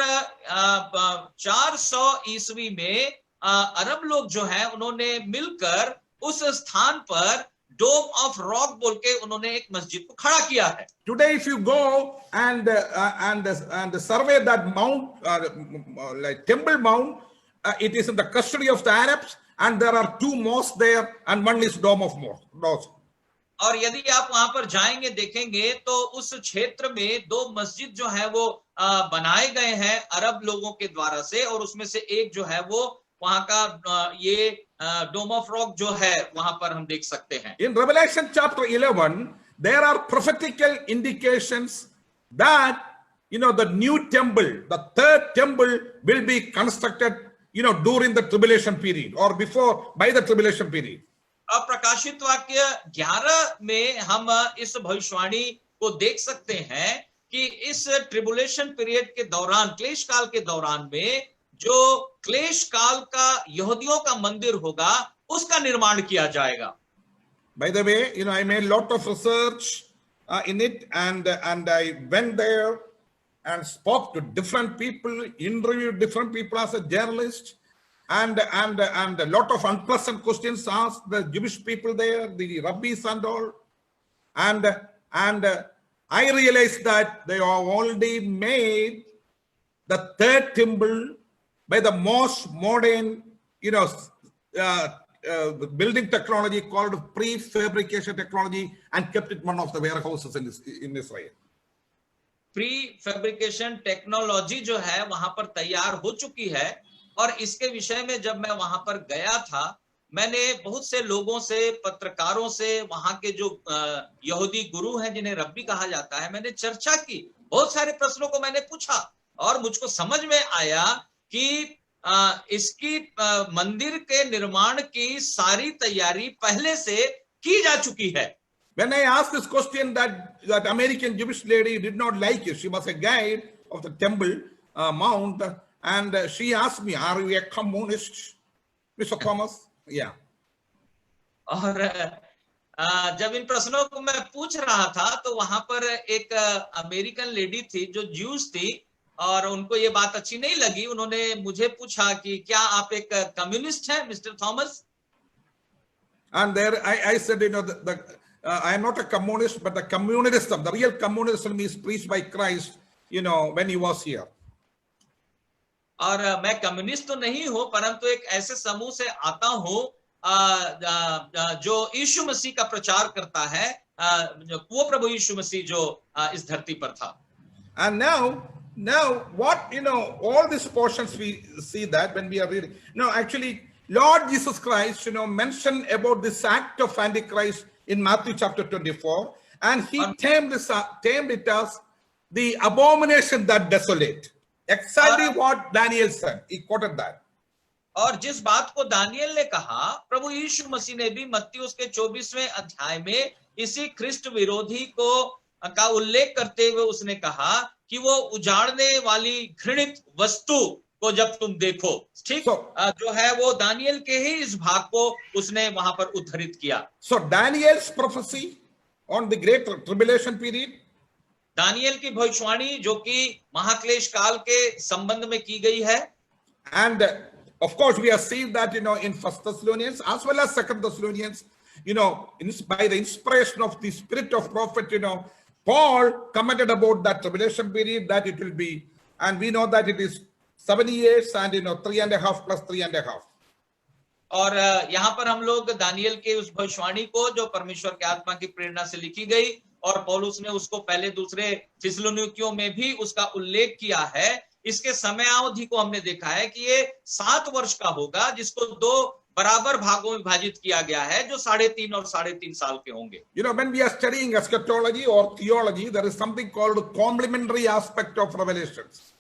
400 ईस्वी में अरब लोग जो है उन्होंने मिलकर उस स्थान पर डोम ऑफ रॉक बोल के उन्होंने एक मस्जिद को खड़ा किया है। Today if you go and survey that mount, like Temple Mount, it is in the custody of the Arabs, and there are 2 mosques there, and one is Dome of Mosque. और यदि आप वहां पर जाएंगे देखेंगे तो उस क्षेत्र में 2 मस्जिद जो है वो बनाए गए हैं अरब लोगों के द्वारा से, और उसमें से एक जो है वो वहां का ये डोम ऑफ रॉक जो है वहां पर हम देख सकते हैं। In Revelation chapter 11, there are prophetical indications that the new temple, the third temple, will be constructed during the tribulation period or by the tribulation period. अब प्रकाशित वाक्य 11 में हम इस भविष्यवाणी को देख सकते हैं कि इस ट्रिबुलेशन पीरियड के दौरान, क्लेश काल के दौरान में जो क्लेश काल का यहूदियों का मंदिर होगा उसका निर्माण किया जाएगा। By the way, I made a lot of research in it, and I went there and spoke to different people, interviewed different people as a journalist, and a lot of unpleasant questions asked the Jewish people there, the rabbis and all, and I realized that they have already made the third temple by the most modern, building technology called prefabrication technology, and kept it one of the warehouses in Israel. Prefabrication technology जो है वहां पर तैयार हो चुकी है, और इसके विषय में जब मैं वहां पर गया था, मैंने बहुत से लोगों से, पत्रकारों से, वहां के जो यहूदी गुरु हैं जिन्हें रब्बी कहा जाता है, मैंने चर्चा की, बहुत सारे प्रश्नों को मैंने पूछा, और मुझको समझ में आया कि इसकी मंदिर के निर्माण की सारी तैयारी पहले से की जा चुकी है। When I asked this question, that American Jewish lady did not like it. She was a guide of the Temple Mount, and she asked me, "Are you a communist, Mr. Thomas?" Yeah. और जब इन प्रश्नों को मैं पूछ रहा था तो वहां पर एक अमेरिकन लेडी थी जो ज्यूस थी, और उनको ये बात अच्छी नहीं लगी। उन्होंने मुझे पूछा कि क्या आप एक कम्युनिस्ट हैं mister Thomas? And there I said, I am not a communist, but the communism, the real communism is preached by Christ, when he was here. और मैं कम्युनिस्ट तो नहीं हूं, परंतु एक ऐसे समूह से आता हूं जो यीशु मसीह का प्रचार करता है, वो प्रभु यीशु मसीह जो इस धरती पर था। And now Now, what, all these portions we see that when we are reading. No, actually, Lord Jesus Christ, mentioned about this act of Antichrist in Matthew chapter 24, and he termed it as the abomination that desolate. Exactly what Daniel said. He quoted that. और जिस बात को Daniel ने कहा, प्रभु यीशु मसीह ने भी मत्ती उसके 24वें अध्याय में इसी ख्रिस्ट विरोधी का उल्लेख करते हुए उसने कहा कि वो उजाड़ने वाली घृणित वस्तु को जब तुम देखो, ठीक, जो है वो दानियल के ही इस भाग को उसने वहां पर उद्धृत किया. So Daniel's prophecy on the great tribulation period, Daniel की भविष्यवाणी जो कि महाक्लेश काल के संबंध में की गई है, and of course we have seen that in First Thessalonians as well as Second Thessalonians, by the inspiration of the spirit of prophet, Paul commented about that tribulation period, that it will be, and we know that it is 7 years and 3.5 plus 3.5. और यहाँ पर हम लोग Daniel के उस भविष्यवाणी को जो परमेश्वर के आत्मा की प्रेरणा से लिखी गई, और पौलुस ने उसको पहले दूसरे थिस्सलुनीकियों में भी उसका उल्लेख किया है, इसके समयावधि को हमने देखा है कि ये 7 वर्ष का होगा, जिसको 2 बराबर भागों में विभाजित किया गया है, जो 3.5 और 3.5 साल के होंगे. When we are studying eschatology or theology, there is something called complementary aspect of revelations.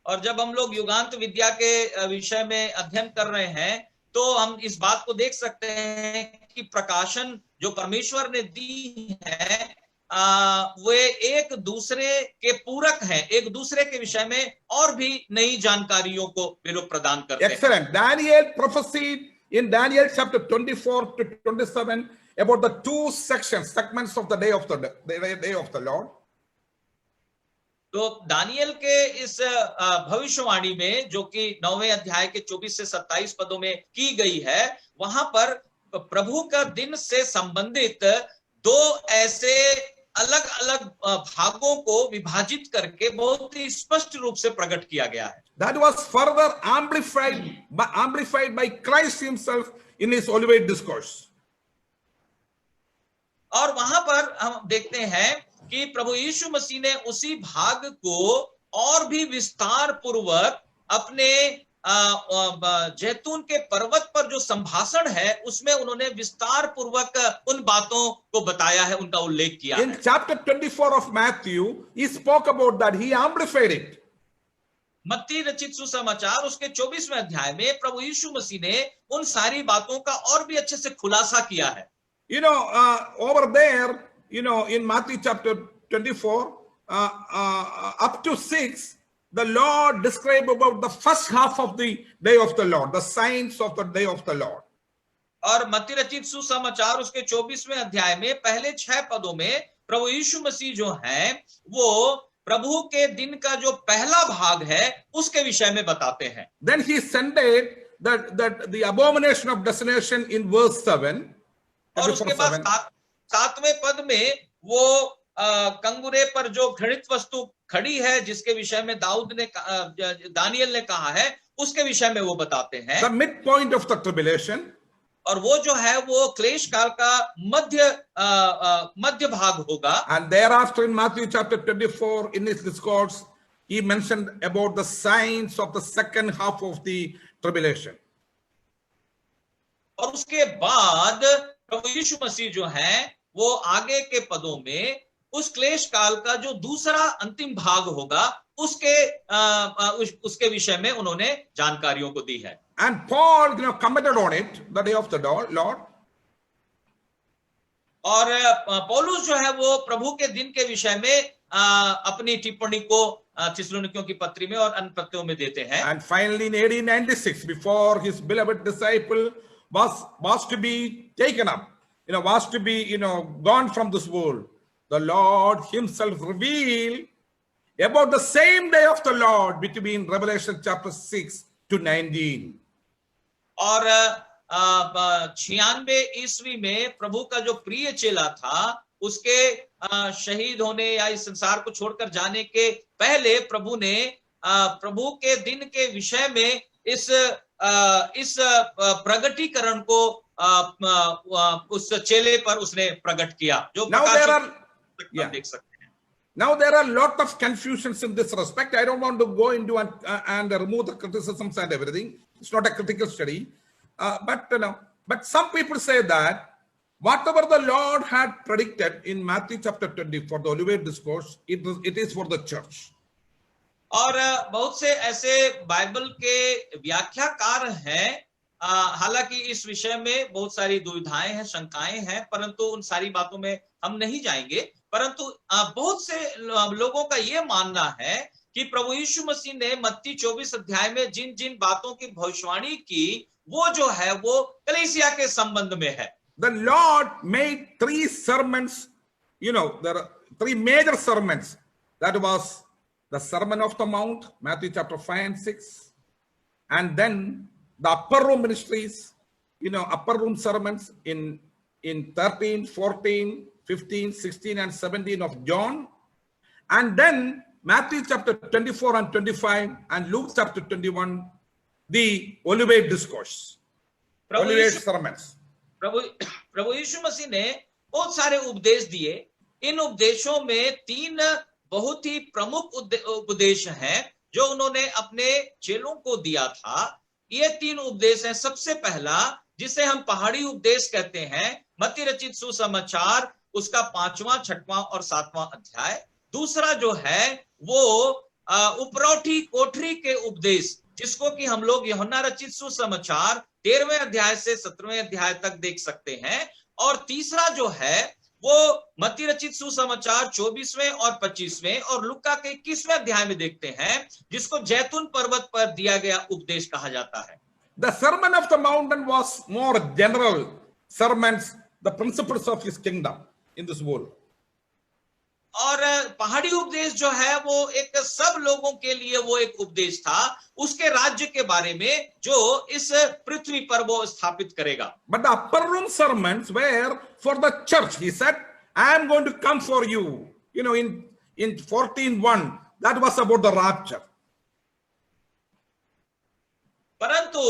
और जब हम लोग युगांत विद्या के विषय में अध्ययन कर रहे हैं, तो हम इस बात को देख सकते हैं कि प्रकाशन जो परमेश्वर ने दी है, वे एक दूसरे के पूरक हैं, एक दूसरे के विषय में और भी नई जानकारियों को वे लोग प्रदान करते हैं. Excellent. Daniel prophesied in Daniel chapter 24 to 27 about the 2 segments of the day of the Lord. तो दानियल के इस भविष्यवाणी में जो कि 9वें अध्याय के 24 से 27 पदों में की गई है, वहां पर प्रभु का दिन से संबंधित 2 ऐसे अलग अलग भागों को विभाजित करके बहुत ही स्पष्ट रूप से प्रकट किया गया है. That was further amplified by Christ himself in his Olivet discourse. और वहां पर हम देखते हैं कि प्रभु यीशु मसीह ने उसी भाग को और भी विस्तार पूर्वक अपने जैतून के पर्वत पर जो संभाषण है, उसमें उन्होंने विस्तार पूर्वक उन बातों को बताया है, उनका उल्लेख किया है. In chapter 24 of Matthew, he spoke about that. He amplified it. मत्ती रचित सुसमाचार उसके 24वें अध्याय में प्रभु यीशु मसीह ने उन सारी बातों का और भी अच्छे से खुलासा किया है. Over there, in Matthew chapter 24, up to 6, the Lord described about the first half of the day of the Lord, the signs of the day of the Lord. और मत्ती रचित सुसमाचार उसके 24वें अध्याय में पहले 6 पदों में प्रभु यीशु मसीह जो हैं, वो प्रभु के दिन का जो पहला भाग है उसके विषय में बताते हैं. Then he scented that the abomination of desolation in verse 7. और उसके बाद 7वें पद में वो कंगुरे पर जो घृणित वस्तु खड़ी है, जिसके विषय में दानियल ने कहा है, उसके विषय में वो बताते हैं. The midpoint of the tribulation. और वो जो है वो क्लेश काल का मध्य भाग होगा. And thereafter in Matthew chapter 24 in his discourse he mentioned about the signs of the second half of the tribulation. और उसके बाद प्रभु यीशु मसीह जो है वो आगे के पदों में उस क्लेश काल का जो दूसरा अंतिम भाग होगा उसके विषय में उन्होंने जानकारियों को दी है. And Paul commented on it, the day of the Lord. और पौलुस जो है वो प्रभु के दिन के विषय में अपनी टिप्पणी को थिस्सलुनीकियों की पत्री में और अन्य पत्रों में देते हैं. And finally in AD 96, before his beloved disciple was to be taken up, was to be gone from this world, the Lord himself revealed about the same day of the Lord between Revelation chapter 6 to 19. और 96 ईस्वी में प्रभु का जो प्रिय चेला था, उसके शहीद होने या इस संसार को छोड़कर जाने के पहले प्रभु ने प्रभु के दिन के विषय में इस प्रगटीकरण को उस चेले पर उसने प्रकट किया, जो देख सकते हैं. Now there are a lot of confusions in this respect. I don't want to go into and remove the criticisms and everything. It's not a critical study, but some people say that whatever the Lord had predicted in Matthew chapter 20 for the Olivet Discourse, it is for the church. और बहुत से ऐसे Bible के व्याख्याकार हैं, हालांकि इस विषय में बहुत सारी दुविधाएं हैं, शंकाएं हैं, परंतु उन सारी बातों में हम नहीं जाएंगे। परंतु बहुत से लोगों का ये मानना है कि प्रभु यीशु मसीह ने मत्ती 24 अध्याय में जिन जिन बातों की भविष्यवाणी की, वो जो है वो कलीसिया के संबंध में है। The Lord made 3 sermons, there are 3 major sermons. That was the Sermon of the Mount, Matthew chapter 5 and 6, and then the upper room ministries, upper room sermons in 13, 14, 15, 16, and 17 of John, and then Matthew chapter 24 and 25, and Luke chapter 21, the Olivet Discourse, Olivet sermons. प्रभु यीशु मसीह ने बहुत सारे उपदेश दिए। इन उपदेशों में 3 बहुत ही प्रमुख उपदेश हैं जो उन्होंने अपने चेलों को दिया था। ये 3 उपदेश हैं। सबसे पहला, जिसे हम पहाड़ी उपदेश कहते हैं, मत्ती रचित सुसमाचार उसका 5वां, 6वां और 7वां अध्याय। दूसरा जो है वो उपरौठी कोठरी के उपदेश, जिसको कि हम लोग यूहन्ना रचित सुसमाचार 13वें अध्याय से 17वें अध्याय तक देख सकते हैं। और तीसरा जो है वो मत्ती रचित सुसमाचार 24वें और 25वें और लुका के 21वें अध्याय में देखते हैं, जिसको जैतून पर्वत पर दिया गया उपदेश कहा जाता है। The Sermon of the Mountain was more general sermons, the principles of his kingdom in this world. और पहाड़ी उपदेश जो है वो एक सब लोगों के लिए वो एक उपदेश था, उसके राज्य के बारे में जो इस पृथ्वी पर वो स्थापित करेगा। But the upper room sermons were for the church. He said, I am going to come for you. In 14:1, that was about the rapture. परंतु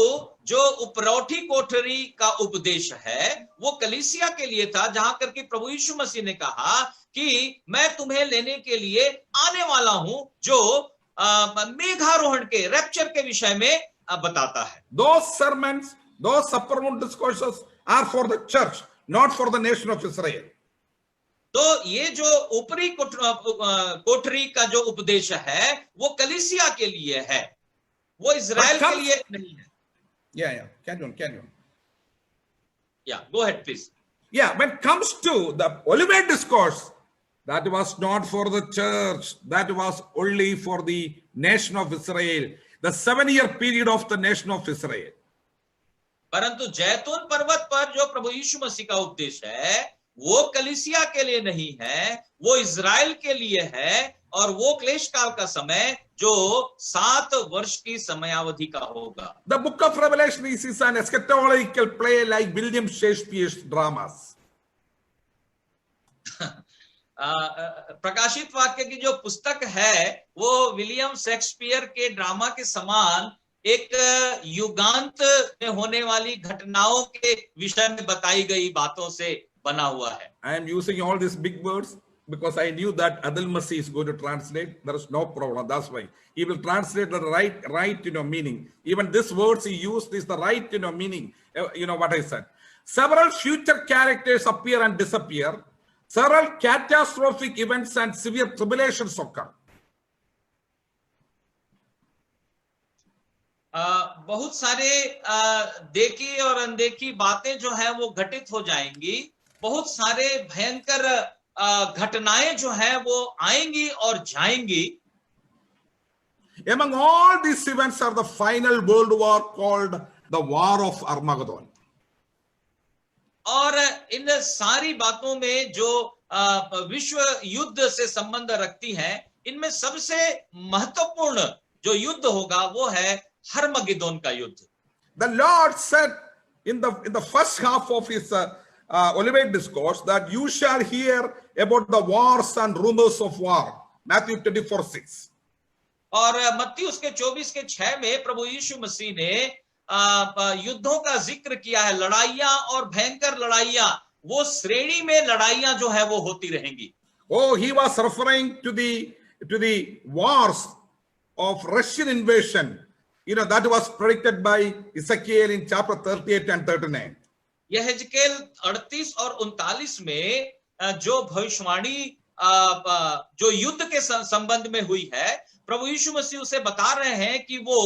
जो उपरौठी कोठरी का उपदेश है वो कलीसिया के लिए था, जहां करके प्रभु यीशु मसीह ने कहा कि मैं तुम्हें लेने के लिए आने वाला हूं, जो मेघारोहण के रैप्चर के विषय में बताता है। Those sermons, those upper room discourses are for the church, not for the nation of Israel. तो ये जो ऊपरी कोठरी का जो उपदेश है वो कलीसिया के लिए है, वो इजराइल के लिए नहीं है। Yeah. Carry on. Yeah, go ahead, please. Yeah, when it comes to the Olivet Discourse, that was not for the church. That was only for the nation of Israel, the 7-year period of the nation of Israel. परंतु जैतून पर्वत पर जो प्रभु यीशु मसीह का उपदेश है वो कलीसिया के लिए नहीं है, वो इजराइल के लिए है, और वो क्लेश काल का समय जो 7 वर्ष की समयावधि का होगा। The book of Revelation is an eschatological play like William Shakespeare's dramas. प्रकाशित वाक्य की जो पुस्तक है वो विलियम शेक्सपियर के ड्रामा के समान एक युगांत में होने वाली घटनाओं के विषय में बताई गई बातों से बना हुआ है। I am using all these big words because I knew that Adil Masih is going to translate. There is no problem. That's why he will translate the right meaning. Even this words he used is the right meaning. What I said. Several future characters appear and disappear. Several catastrophic events and severe tribulations occur. बहुत सारे देखी और अनदेखी बातें जो है वो घटित हो जाएंगी। बहुत सारे भयंकर घटनाएं जो है वो आएंगी और जाएंगी। Among all these events are the final world war called the War of Armageddon. और इन सारी बातों में जो विश्व युद्ध से संबंध रखती हैं, इनमें सबसे महत्वपूर्ण जो युद्ध होगा वो है हर्मगिदोन का युद्ध। The Lord said in the first half of his Olivet Discourse that you shall hear about the wars and rumors of war. Matthew 24:6. और मत्ती उसके 24:6 में प्रभु यीशु मसीह ने युद्धों का जिक्र किया है। लड़ाइयां और भयंकर लड़ाइयां, वो श्रेणी में लड़ाइयां जो है वो होती रहेंगी। Oh, he was referring to the wars of Russian invasion. You know, that was predicted by Ezekiel in chapter 38 and 39. यह हिजकेल 38 और 39 में जो भविष्यवाणी जो युद्ध के संबंध में हुई है, प्रभु यीशु मसीह उसे बता रहे हैं कि वो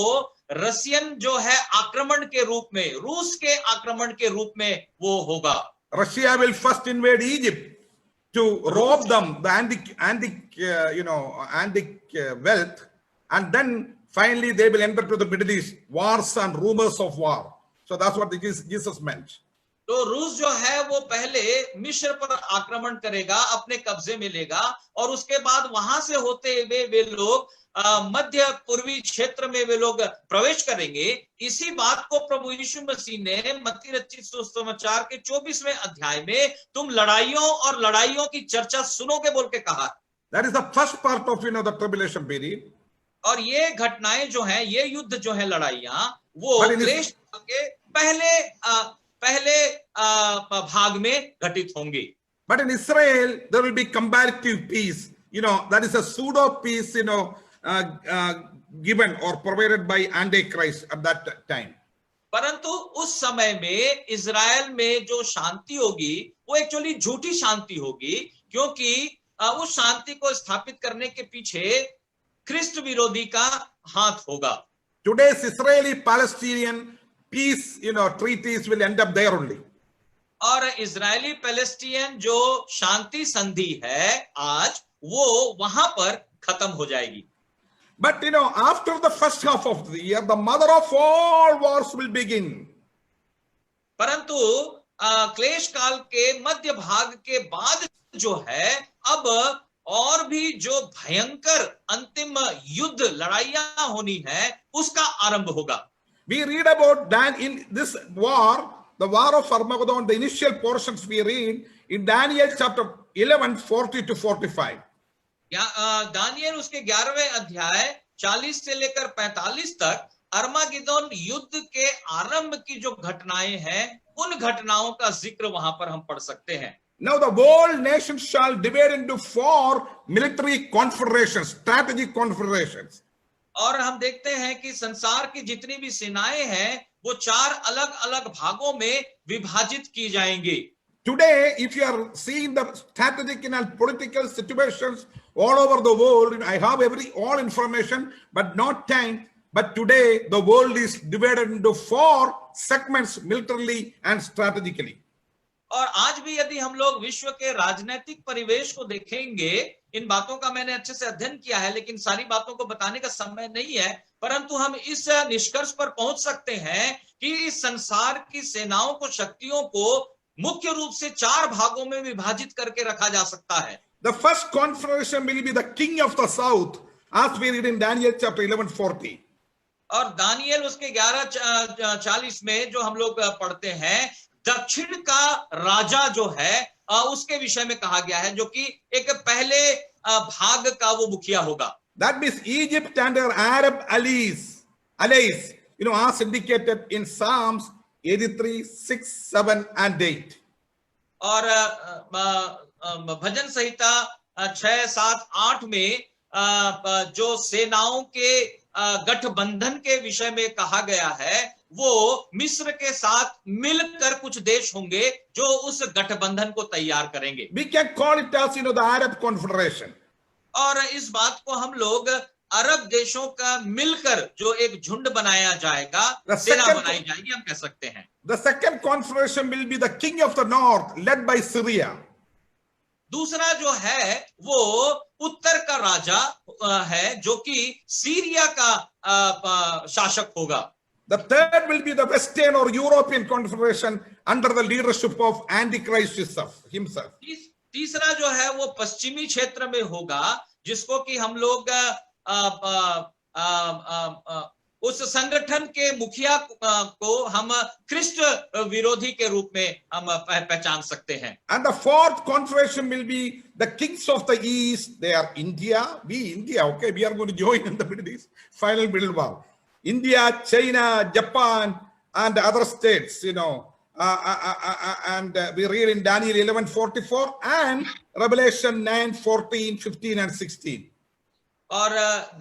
रशियन जो है आक्रमण के रूप में, रूस के आक्रमण के रूप में वो होगा. Russia will first invade Egypt to rob them the antique wealth, and then finally they will enter to the Middle East, wars and rumors of war. So that's what Jesus meant. तो रूस जो है वो पहले मिस्र पर आक्रमण करेगा, अपने कब्जे में लेगा, और उसके बाद वहां से होते हुए वे लोग मध्य पूर्वी क्षेत्र में वे लोग प्रवेश करेंगे. इसी बात को प्रभु यीशु मसीह ने मत्ती रचित सुसमाचार के 24वें अध्याय में तुम लड़ाइयों और लड़ाइयों की चर्चा सुनोगे बोल के कहा. That is the first part of the tribulation period. और ये घटनाएं जो हैं, ये युद्ध जो है, लड़ाइयां, वो क्लेश के पहले भाग में घटित होंगी. But in Israel there will be comparative peace. You know, that is a pseudo peace, given or provided by Antichrist at that time. परंतु उस समय में इजराइल में जो शांति होगी वो एक्चुअली झूठी शांति होगी, क्योंकि उस शांति को स्थापित करने के पीछे ख्रिस्त विरोधी का हाथ होगा. Today's Israeli-Palestinian peace, treaties will end up there only. और इजरायली पैलेस्टीन जो शांति संधि है आज, वो वहां पर खत्म हो जाएगी. But after the first half of the year, the mother of all wars will begin. परंतु क्लेश काल के मध्य भाग के बाद जो है, अब और भी जो भयंकर अंतिम युद्ध लड़ाइयां होनी है, उसका आरंभ होगा. We read about that in this war, the war of Armageddon, the initial portions we read in Daniel chapter 11, 40 to 45. Daniel उसके 11वें अध्याय 40 से लेकर 45 तक अर्मागिदोन युद्ध के आरंभ की जो घटनाएं हैं, उन घटनाओं का जिक्र वहां पर हम पढ़ सकते हैं. Now the world nation shall divide into 4 military confederations, strategic confederations. और हम देखते हैं कि संसार की जितनी भी सेनाएं हैं, वो 4 अलग-अलग भागों में विभाजित की जाएंगी. Today, if you are seeing the strategic and political situations all over the world, I have all information, but not time. But today, the world is divided into 4 segments, militarily and strategically. और आज भी यदि हम लोग विश्व के राजनीतिक परिवेश को देखेंगे, इन बातों का मैंने अच्छे से अध्ययन किया है, लेकिन सारी बातों को बताने का समय नहीं है, परंतु हम इस निष्कर्ष पर पहुंच सकते हैं कि इस संसार की सेनाओं को, शक्तियों को मुख्य रूप से 4 भागों में विभाजित करके रखा जा सकता है. The first confederation will be the king of the south, as we read in Daniel chapter 11:40. और दानियल उसके 11:40 में जो हम लोग पढ़ते हैं, दक्षिण का राजा जो है उसके विषय में कहा गया है, जो कि एक पहले भाग का वो मुखिया होगा. That means Egypt and her Arab allies, as indicated in Psalms 83, 6, 7 and 8. और भजन संहिता 6, 7, 8 में जो सेनाओं के गठबंधन के विषय में कहा गया है, वो मिस्र के साथ मिलकर कुछ देश होंगे जो उस गठबंधन को तैयार करेंगे. We can call it as the Arab Confederation. और इस बात को हम लोग अरब देशों का मिलकर जो एक झुंड बनाया जाएगा, सेना बनाई जाएगी, हम कह सकते हैं. The second confederation will be the king of the north, led by Syria. दूसरा जो है वो उत्तर का राजा है, जो कि सीरिया का शासक होगा. The third will be the Western or European confederation under the leadership of Antichrist himself. तीसरा जो है वो पश्चिमी क्षेत्र में होगा, जिसको कि हम लोग उस संगठन के मुखिया को हम ख्रिस्त विरोधी के रूप में हम पहचान सकते हैं. And the fourth confederation will be the kings of the east. They are India. We are going to join in the Middle East, final Middle War. India, China, Japan, and other states, we read in Daniel 11:44 and Revelation 9:14, 15 and 16. और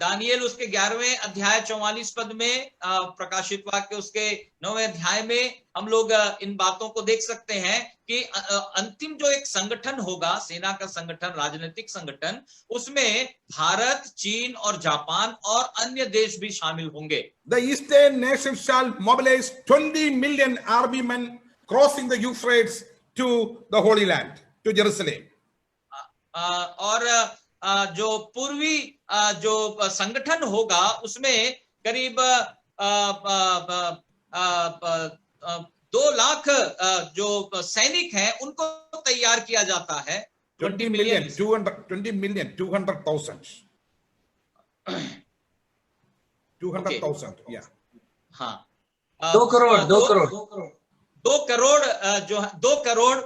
Daniel उसके 11वें अध्याय 44 पद में, प्रकाशित वाक्य उसके 9वें अध्याय में हम लोग इन बातों को देख सकते हैं कि अंतिम जो एक संगठन होगा, सेना का संगठन, राजनीतिक संगठन, उसमें भारत, चीन और जापान और अन्य देश भी शामिल होंगे. The eastern nations shall mobilize 20 million army men crossing the Euphrates to the Holy Land, to Jerusalem. और जो पूर्वी जो संगठन होगा उसमें करीब 2 लाख जो सैनिक हैं उनको तैयार किया जाता है. 20 million, 200,000. 200,000, yeah. हाँ, 2 करोड़ 2 करोड़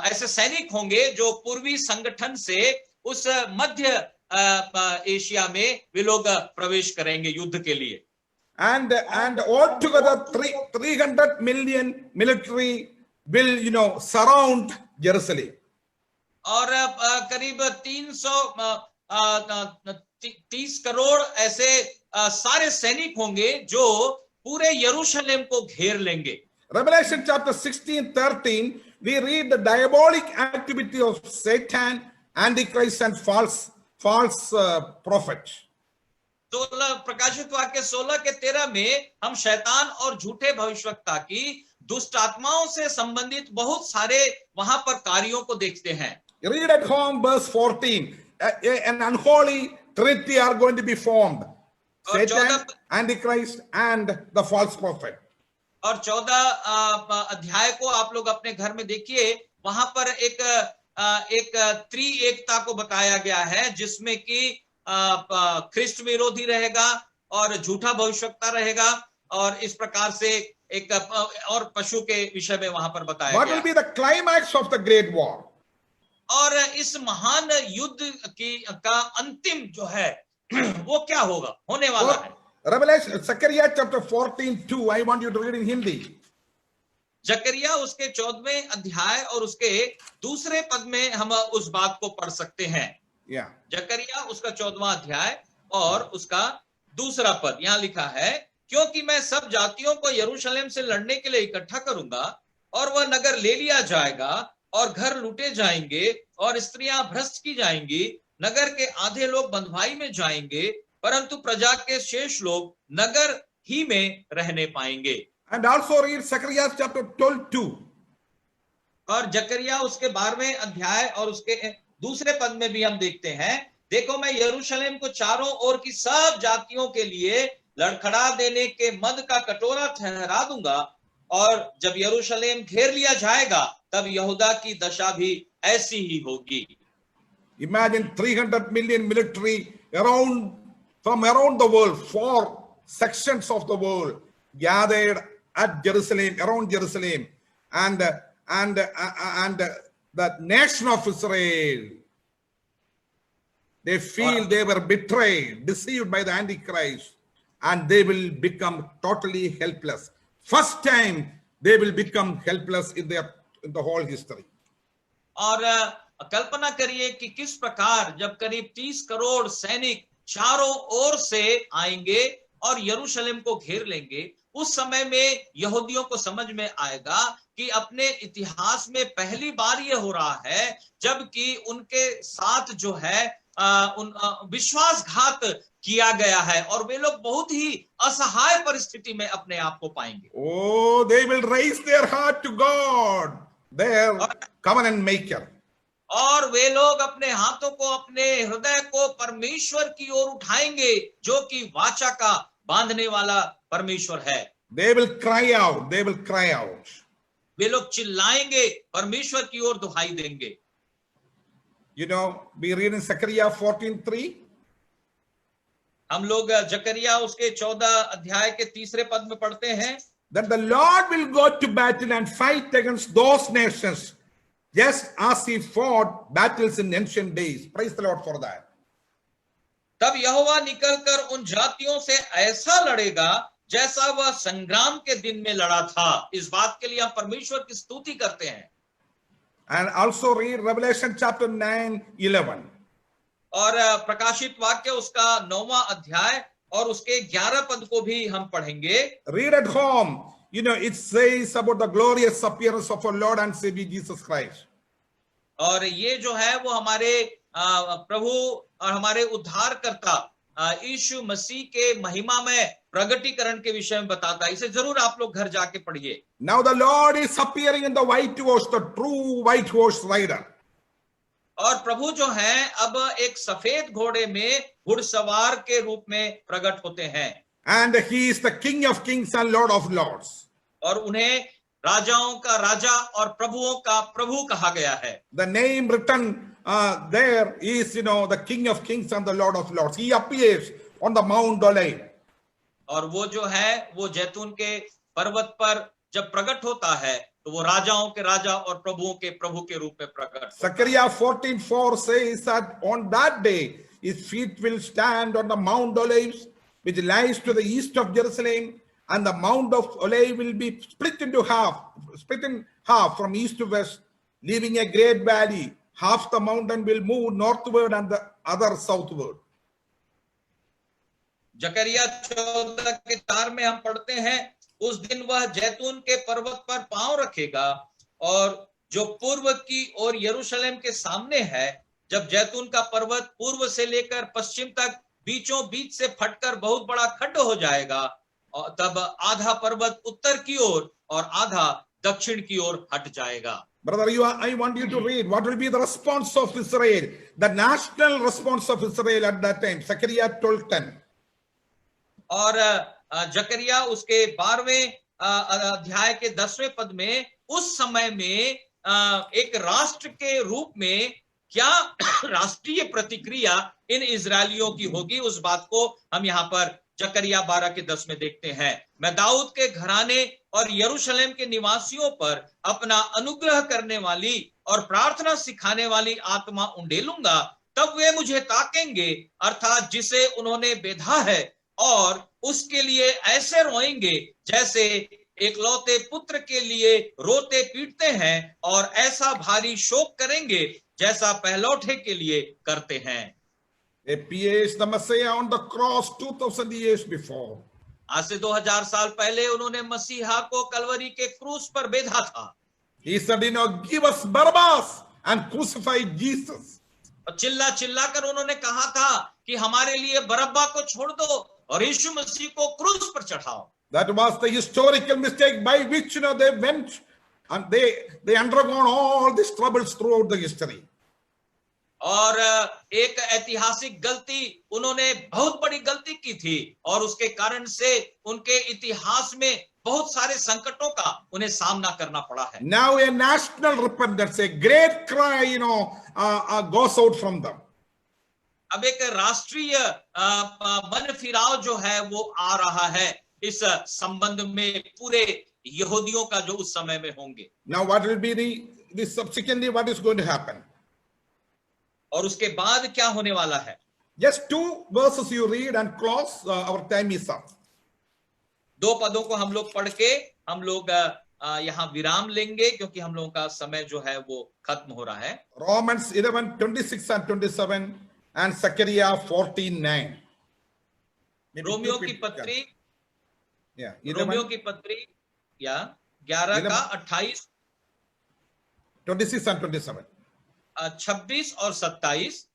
ऐसे सैनिक होंगे जो पूर्वी संगठन से उस मध्य एशिया में वे लोग प्रवेश करेंगे युद्ध के लिए. And altogether 300 million military will surround Jerusalem. और करीब 330 करोड़ ऐसे सारे सैनिक होंगे जो पूरे यरूशलेम को घेर लेंगे. Revelation chapter 16:13 we read the diabolic activity of Satan, Antichrist and false prophet. प्रकाशित वाक्य 16 के 13 में हम शैतान और झूठे भविष्यवक्ता की दुष्ट आत्माओं से संबंधित बहुत सारे वहां पर कार्यों को देखते हैं. Read at home verse 14. An unholy trinity are going to be formed. Satan, Antichrist and the false prophet. और 14 अध्याय को आप लोग अपने घर में देखिए, वहां पर एक त्रिएकता को बताया गया है जिसमें कि ख्रिस्ट विरोधी रहेगा और झूठा भविष्यवक्ता रहेगा और इस प्रकार से एक और पशु के विषय में वहां पर बताया गया. What will be the climax of the great war? और इस महान युद्ध का अंतिम जो है वो क्या होगा, होने वाला है. Revelation, Zechariah chapter 14:2. I want you to read in Hindi. जकरिया उसके 14वें अध्याय और उसके दूसरे पद में हम उस बात को पढ़ सकते हैं. Yeah. जकरिया उसका 14वां अध्याय और उसका दूसरा पद यहाँ लिखा है, क्योंकि मैं सब जातियों को यरूशलेम से लड़ने के लिए इकट्ठा करूंगा और वह नगर ले लिया जाएगा और घर लूटे जाएंगे और स्त्रियां भ्रष्ट की जाएंगी. नगर के आधे लोग बंधुआई में जाएंगे परंतु प्रजा के शेष लोग नगर ही में रहने पाएंगे. And also read Zechariah chapter 12:2. और जकरिया उसके 12वें अध्याय और उसके दूसरे पद में भी हम देखते हैं, देखो मैं यरूशलेम को चारों ओर की सब जातियों के लिए लड़खड़ा देने के मद का कटोरा ठहरा दूंगा और जब यरूशलेम घेर लिया जाएगा तब यहूदा की दशा भी ऐसी ही होगी. Imagine 300 million military from around the world, 4 sections of the world gathered at Jerusalem, around Jerusalem, and the nation of Israel, they feel they were betrayed, deceived by the Antichrist, and they will become totally helpless. First time they will become helpless in the whole history. और कल्पना करिए कि किस प्रकार जब करीब 30 करोड़ सैनिक चारों ओर से आएंगे और यरूशलेम को घेर लेंगे, उस समय में यहूदियों को समझ में आएगा कि अपने इतिहास में पहली बार ये हो रहा है जबकि उनके साथ जो है विश्वासघात किया गया है और वे लोग बहुत ही असहाय परिस्थिति में अपने आप को पाएंगे. Oh, they will raise their heart to God, their covenant maker. और वे लोग अपने हाथों को, अपने हृदय को परमेश्वर की ओर उठाएंगे जो कि वाचा का बांधने वाला परमेश्वर है. They will cry out, they will cry out. वे लोग चिल्लाएंगे, परमेश्वर की ओर दुहाई देंगे. You know, we read in Zechariah 14:3. हम लोग जकरिया उसके 14 अध्याय के तीसरे पद में पढ़ते हैं, that the Lord will go to battle and fight against those nations just as he fought battles in ancient days. Praise the Lord for that. तब यहोवा निकलकर उन जातियों से ऐसा लड़ेगा जैसा वह संग्राम के दिन में लड़ा था। इस बात के लिए हम परमेश्वर की स्तुति करते हैं। And also read Revelation chapter 9:11. और प्रकाशित वाक्य उसका 9वां अध्याय और उसके 11 पद को भी हम पढ़ेंगे। Read at home. You know, it says about the glorious appearance of our Lord and Savior Jesus Christ. और ये जो है वो हमारे प्रभु और हमारे उद्धारकर्ता यीशु मसीह के महिमा में प्रगटीकरण के विषय में बताता है। इसे जरूर आप लोग घर जाके पढ़िए। Now the Lord is appearing in the white horse, the true white horse rider. और प्रभु जो है अब एक सफेद घोड़े में घुड़सवार के रूप में प्रकट होते हैं। And he is the King of kings and Lord of lords. और उन्हें राजाओं का राजा और प्रभुओं का प्रभु कहा गया है। The name written there is, you know, the King of kings and the Lord of lords. He appears on the Mount Olive. और वो जो है वो जैतून के पर्वत पर जब प्रकट होता है तो वो राजाओं के राजा और प्रभुओं के प्रभु के रूप में प्रकट होता है। Zechariah 14:4 says that on that day his feet will stand on the Mount Olives, which lies to the east of Jerusalem, and the Mount of Olive will be split in half from east to west, leaving a great valley. Half the mountain will move northward and the other southward. जकरिया 14:4 में हम पढ़ते हैं, उस दिन वह जैतून के पर्वत पर पांव रखेगा और जो पूर्व की ओर यरूशलेम के सामने है, जब जैतून का पर्वत पूर्व से लेकर पश्चिम तक बीचों बीच से फटकर बहुत बड़ा खड्ड हो जाएगा, और तब आधा पर्वत उत्तर की ओर और आधा दक्षिण की ओर हट जाएगा। Brother, I want you to read what will be the response of Israel, the national response of Israel at that time. Zechariah 12:10. और जकरिया उसके 12वें अध्याय के 10वें पद में उस समय में एक राष्ट्र के रूप में क्या राष्ट्रीय प्रतिक्रिया इन इजरायलियों की होगी, उस बात को हम यहाँ पर जकरिया 12 के 10 में देखते हैं। मैं दाऊद के घराने और यरूशलेम के निवासियों पर अपना अनुग्रह करने वाली और प्रार्थना सिखाने वाली आत्मा उंडेलूंगा, तब वे मुझे ताकेंगे, अर्थात जिसे उन्होंने बेधा है, और उसके लिए ऐसे रोएंगे जैसे एकलौते पुत्र के लिए रोते पीटते हैं, और ऐसा भारी शोक करेंगे जैसा पहलौठे के लिए करते हैं। appears the Messiah on the cross 2000 years before. आज से 2000 साल पहले उन्होंने मसीहा को कलवरी के क्रूस पर बेधा था। He said, you know, give us Barabbas and crucify Jesus. और चिल्ला चिल्ला कर उन्होंने कहा था कि हमारे लिए बरब्बा को छोड़ दो और यीशु मसीह को क्रूस पर चढ़ाओ। That was the historical mistake by which, you know, they went and they undergone all these troubles throughout the history. और एक ऐतिहासिक गलती, उन्होंने बहुत बड़ी गलती की थी और उसके कारण से उनके इतिहास में बहुत सारे संकटों का उन्हें सामना करना पड़ा है। Now a national repentance, a great cry, you know, goes out from them. अब एक राष्ट्रीय मन फिराव जो है वो आ रहा है इस संबंध में पूरे यहूदियों का जो उस समय में होंगे। Now what will be the subsequently what is going to happen? और उसके बाद क्या होने वाला है? Just 2 verses you read and close. Our time is up. 2 पदों को हम लोग पढ़ के हम लोग यहाँ विराम लेंगे, क्योंकि हम लोगों का समय जो है वो खत्म हो रहा है। Romans 11:26 and 27 and Zechariah 14:9. Romeo की पत्री, Yeah, रोमियो की पत्री या 11 का 28, 26 and 27. 26 और 27।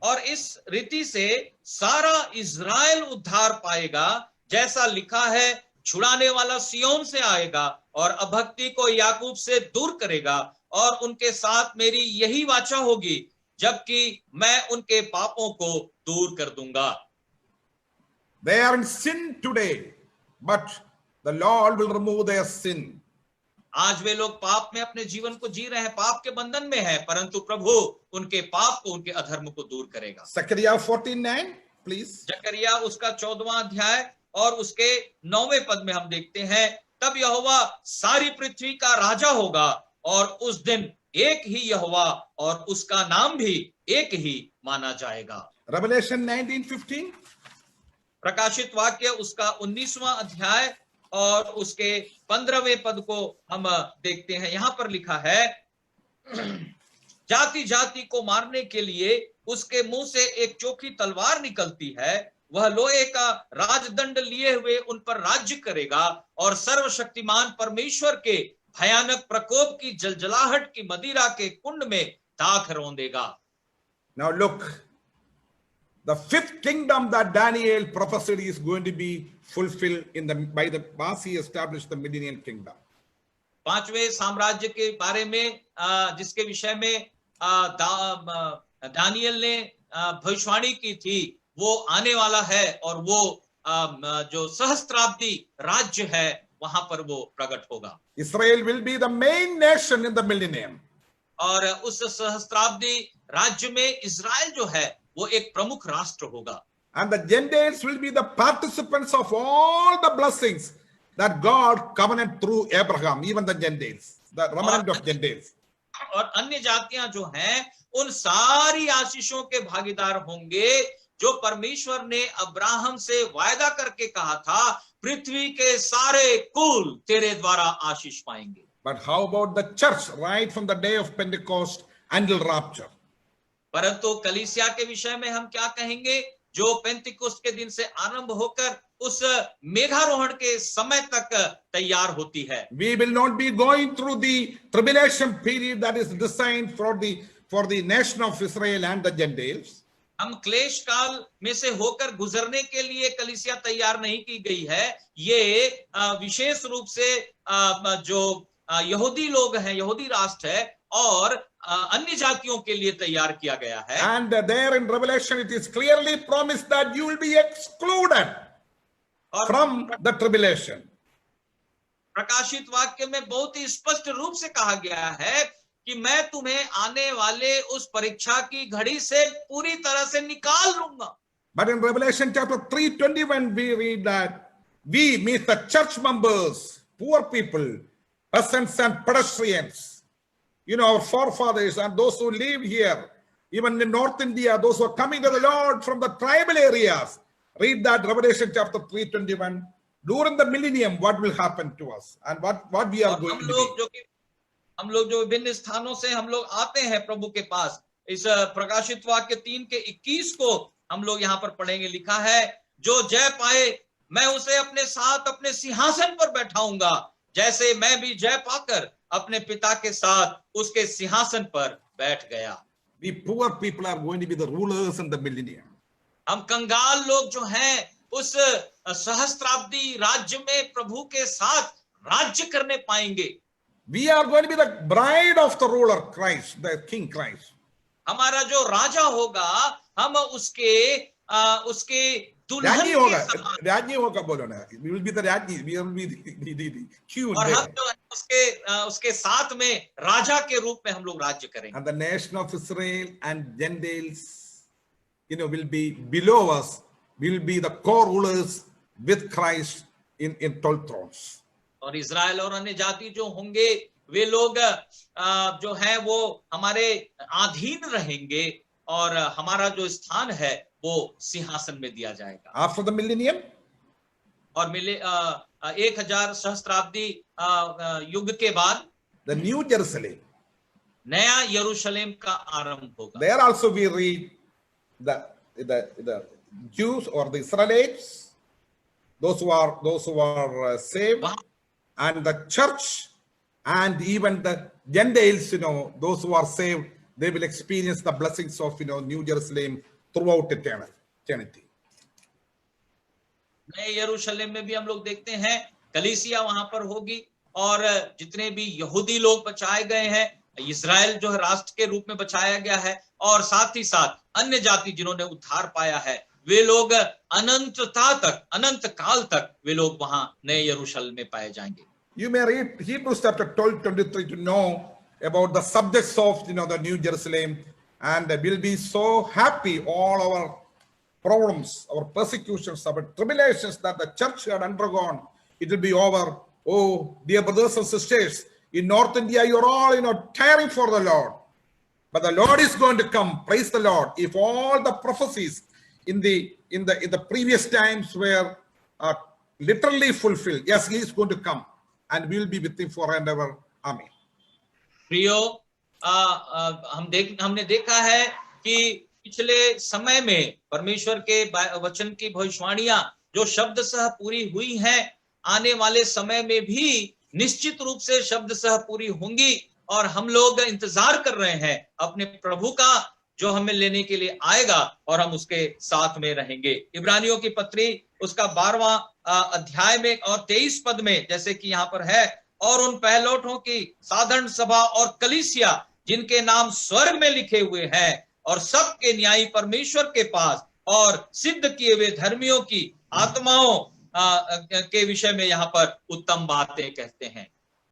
और इस रीति से सारा इज़राइल उद्धार पाएगा, जैसा लिखा है, छुड़ाने वाला सियोन से आएगा और अभक्ति को याकूब से दूर करेगा, और उनके साथ मेरी यही वाचा होगी, जबकि मैं उनके पापों को दूर कर दूंगा। They are in sin today, but the Lord will remove their sin. आज वे लोग पाप में अपने जीवन को जी रहे हैं, पाप के बंधन में है, परंतु प्रभु उनके पाप को, उनके अधर्म को दूर करेगा। Zechariah 14:9, please. जकरिया उसका 14वां अध्याय और उसके 9वें पद में हम देखते हैं, तब यहोवा सारी पृथ्वी का राजा होगा, और उस दिन एक ही यहोवा और उसका नाम भी एक ही माना जाएगा। Revelation 19:15. प्रकाशित वाक्य उसका 19वां अध्याय और उसके 15वें पद को हम देखते हैं। यहां पर लिखा है, जाति जाति को मारने के लिए उसके मुंह से एक चोखी तलवार निकलती है, वह लोहे का राजदंड लिए हुए उन पर राज्य करेगा और सर्वशक्तिमान परमेश्वर के भयानक प्रकोप की जलजलाहट की मदिरा के कुंड में दाख रौंदेगा। Now look, the fifth kingdom that Daniel prophesied is going to be fulfilled as he established the millennium kingdom. पांचवें साम्राज्य के बारे में जिसके विषय में दानियल ने भविष्यवाणी की थी, वो आने वाला है और वो जो सहस्त्राब्दी राज्य है वहां पर वो प्रकट होगा। Israel will be the main nation in the millennium. और उस सहस्त्राब्दी राज्य में इजराइल जो है वो एक प्रमुख राष्ट्र होगा। And the Gentiles will be the participants of all the blessings that God covenanted through Abraham, even the Gentiles, the remnant of Gentiles. और अन्य जातियां जो हैं उन सारी आशीषों के भागीदार होंगे जो परमेश्वर ने अब्राहम से वायदा करके कहा था, पृथ्वी के सारे कुल तेरे द्वारा आशीष पाएंगे। But how about the church right from the day of Pentecost until rapture? परंतु कलीसिया के विषय में हम क्या कहेंगे, जो पेंतिकुस्त के दिन से आरंभ होकर उस मेघारोहण के समय तक तैयार होती है। We will not be going through the tribulation period that is designed for the nation of Israel and the Gentiles. हम क्लेश काल में से होकर गुजरने के लिए कलीसिया तैयार नहीं की गई है। ये विशेष रूप से जो यहूदी लोग हैं, यहूदी राष्ट्र है और अन्य जातियों के लिए तैयार किया गया है। And there in Revelation it is clearly promised that you will be excluded from the tribulation. प्रकाशित वाक्य में बहुत ही स्पष्ट रूप से कहा गया है कि मैं तुम्हें आने वाले उस परीक्षा की घड़ी से पूरी तरह से निकाल लूंगा। But in Revelation chapter 3:21 we read that we meet the church members, poor people, peasants and pedestrians, our forefathers and those who live here, even in North India, those who are coming to the Lord from the tribal areas. Read that Revelation chapter 3:21. During the millennium, what will happen to us and what we are going to be. हम लोग जो विभिन्न स्थानों से हम लोग आते हैं प्रभु के पास, इस प्रकाशित वाक्य 3:21 को हम लोग यहाँ पर पढ़ेंगे। लिखा है, जो जय पाए मैं उसे अपने साथ अपने सिंहासन पर बैठाऊंगा, जैसे मैं भी जय पाकर अपने पिता के साथ उसके सिंहासन पर बैठ गया। The poor people are going to be the rulers in the millennium. हम कंगाल लोग जो हैं उस सहस्त्राब्दी राज्य में प्रभु के साथ राज्य करने पाएंगे। We are going to be the bride of the ruler Christ, the King Christ. हमारा जो राजा होगा हम उसके दुल्हन राज्ञी के होगा, समान, राज्ञी होगा बोलो ना। We will be the राज्ञी, we will be the queen. और हम जो उसके साथ में राजा के रूप में हम लोग राज्य करेंगे। And the nation of Israel and Gentiles, will be below us. We will be the co-rulers with Christ in 12 thrones. और इजराइल और अन्य जाति जो होंगे वे लोग जो है वो हमारे अधीन रहेंगे और हमारा जो स्थान है वो सिंहासन में दिया जाएगा। After the millennium, और 1000 सहस्त्राब्दी युग के बाद the New Jerusalem, नया यरूशलेम का आरंभ होगा। there also we read the Jews or the Israelites, those who are saved, and the church and even the Gentiles, those who are saved, they will experience the blessings of New Jerusalem throughout eternity. नए यरूशलेम में भी हम लोग देखते हैं कलीसिया वहां पर होगी और जितने भी यहूदी लोग बचाए गए हैं, इजराइल जो है राष्ट्र के रूप में बचाया गया है, और साथ ही साथ अन्य जाति जिन्होंने उद्धार पाया है, वे लोग अनंतता तक, अनंत काल तक वे लोग वहां नए यरूशलेम में पाए जाएंगे। You may read Hebrews chapter 12:23 to know about the subjects of the New Jerusalem, and we'll be so happy all our problems, our persecutions, our tribulations that the church had undergone, it will be over. Oh, dear brothers and sisters, in North India, you're all tiring for the Lord, but the Lord is going to come. Praise the Lord. If all the prophecies, in the previous times were literally fulfilled. Yes, he is going to come and we will be with him forever. Amen. प्रियो, हमने देखा है कि पिछले समय में परमेश्वर के वचन की भविष्यवाणियां जो शब्द सह पूरी हुई हैं, आने वाले समय में भी निश्चित रूप से शब्द सह पूरी होंगी, और हम लोग इंतजार कर रहे हैं अपने प्रभु का जो हमें लेने के लिए आएगा और हम उसके साथ में रहेंगे। इब्रानियों की पत्री उसका 12वां अध्याय में और 23 पद में जैसे कि यहाँ पर है, और उन पहलौठों की साधारण सभा और कलीसिया जिनके नाम स्वर्ग में लिखे हुए हैं और सबके न्यायी परमेश्वर के पास और सिद्ध किए हुए धर्मियों की आत्माओं के विषय में यहाँ पर उत्तम बातें कहते हैं।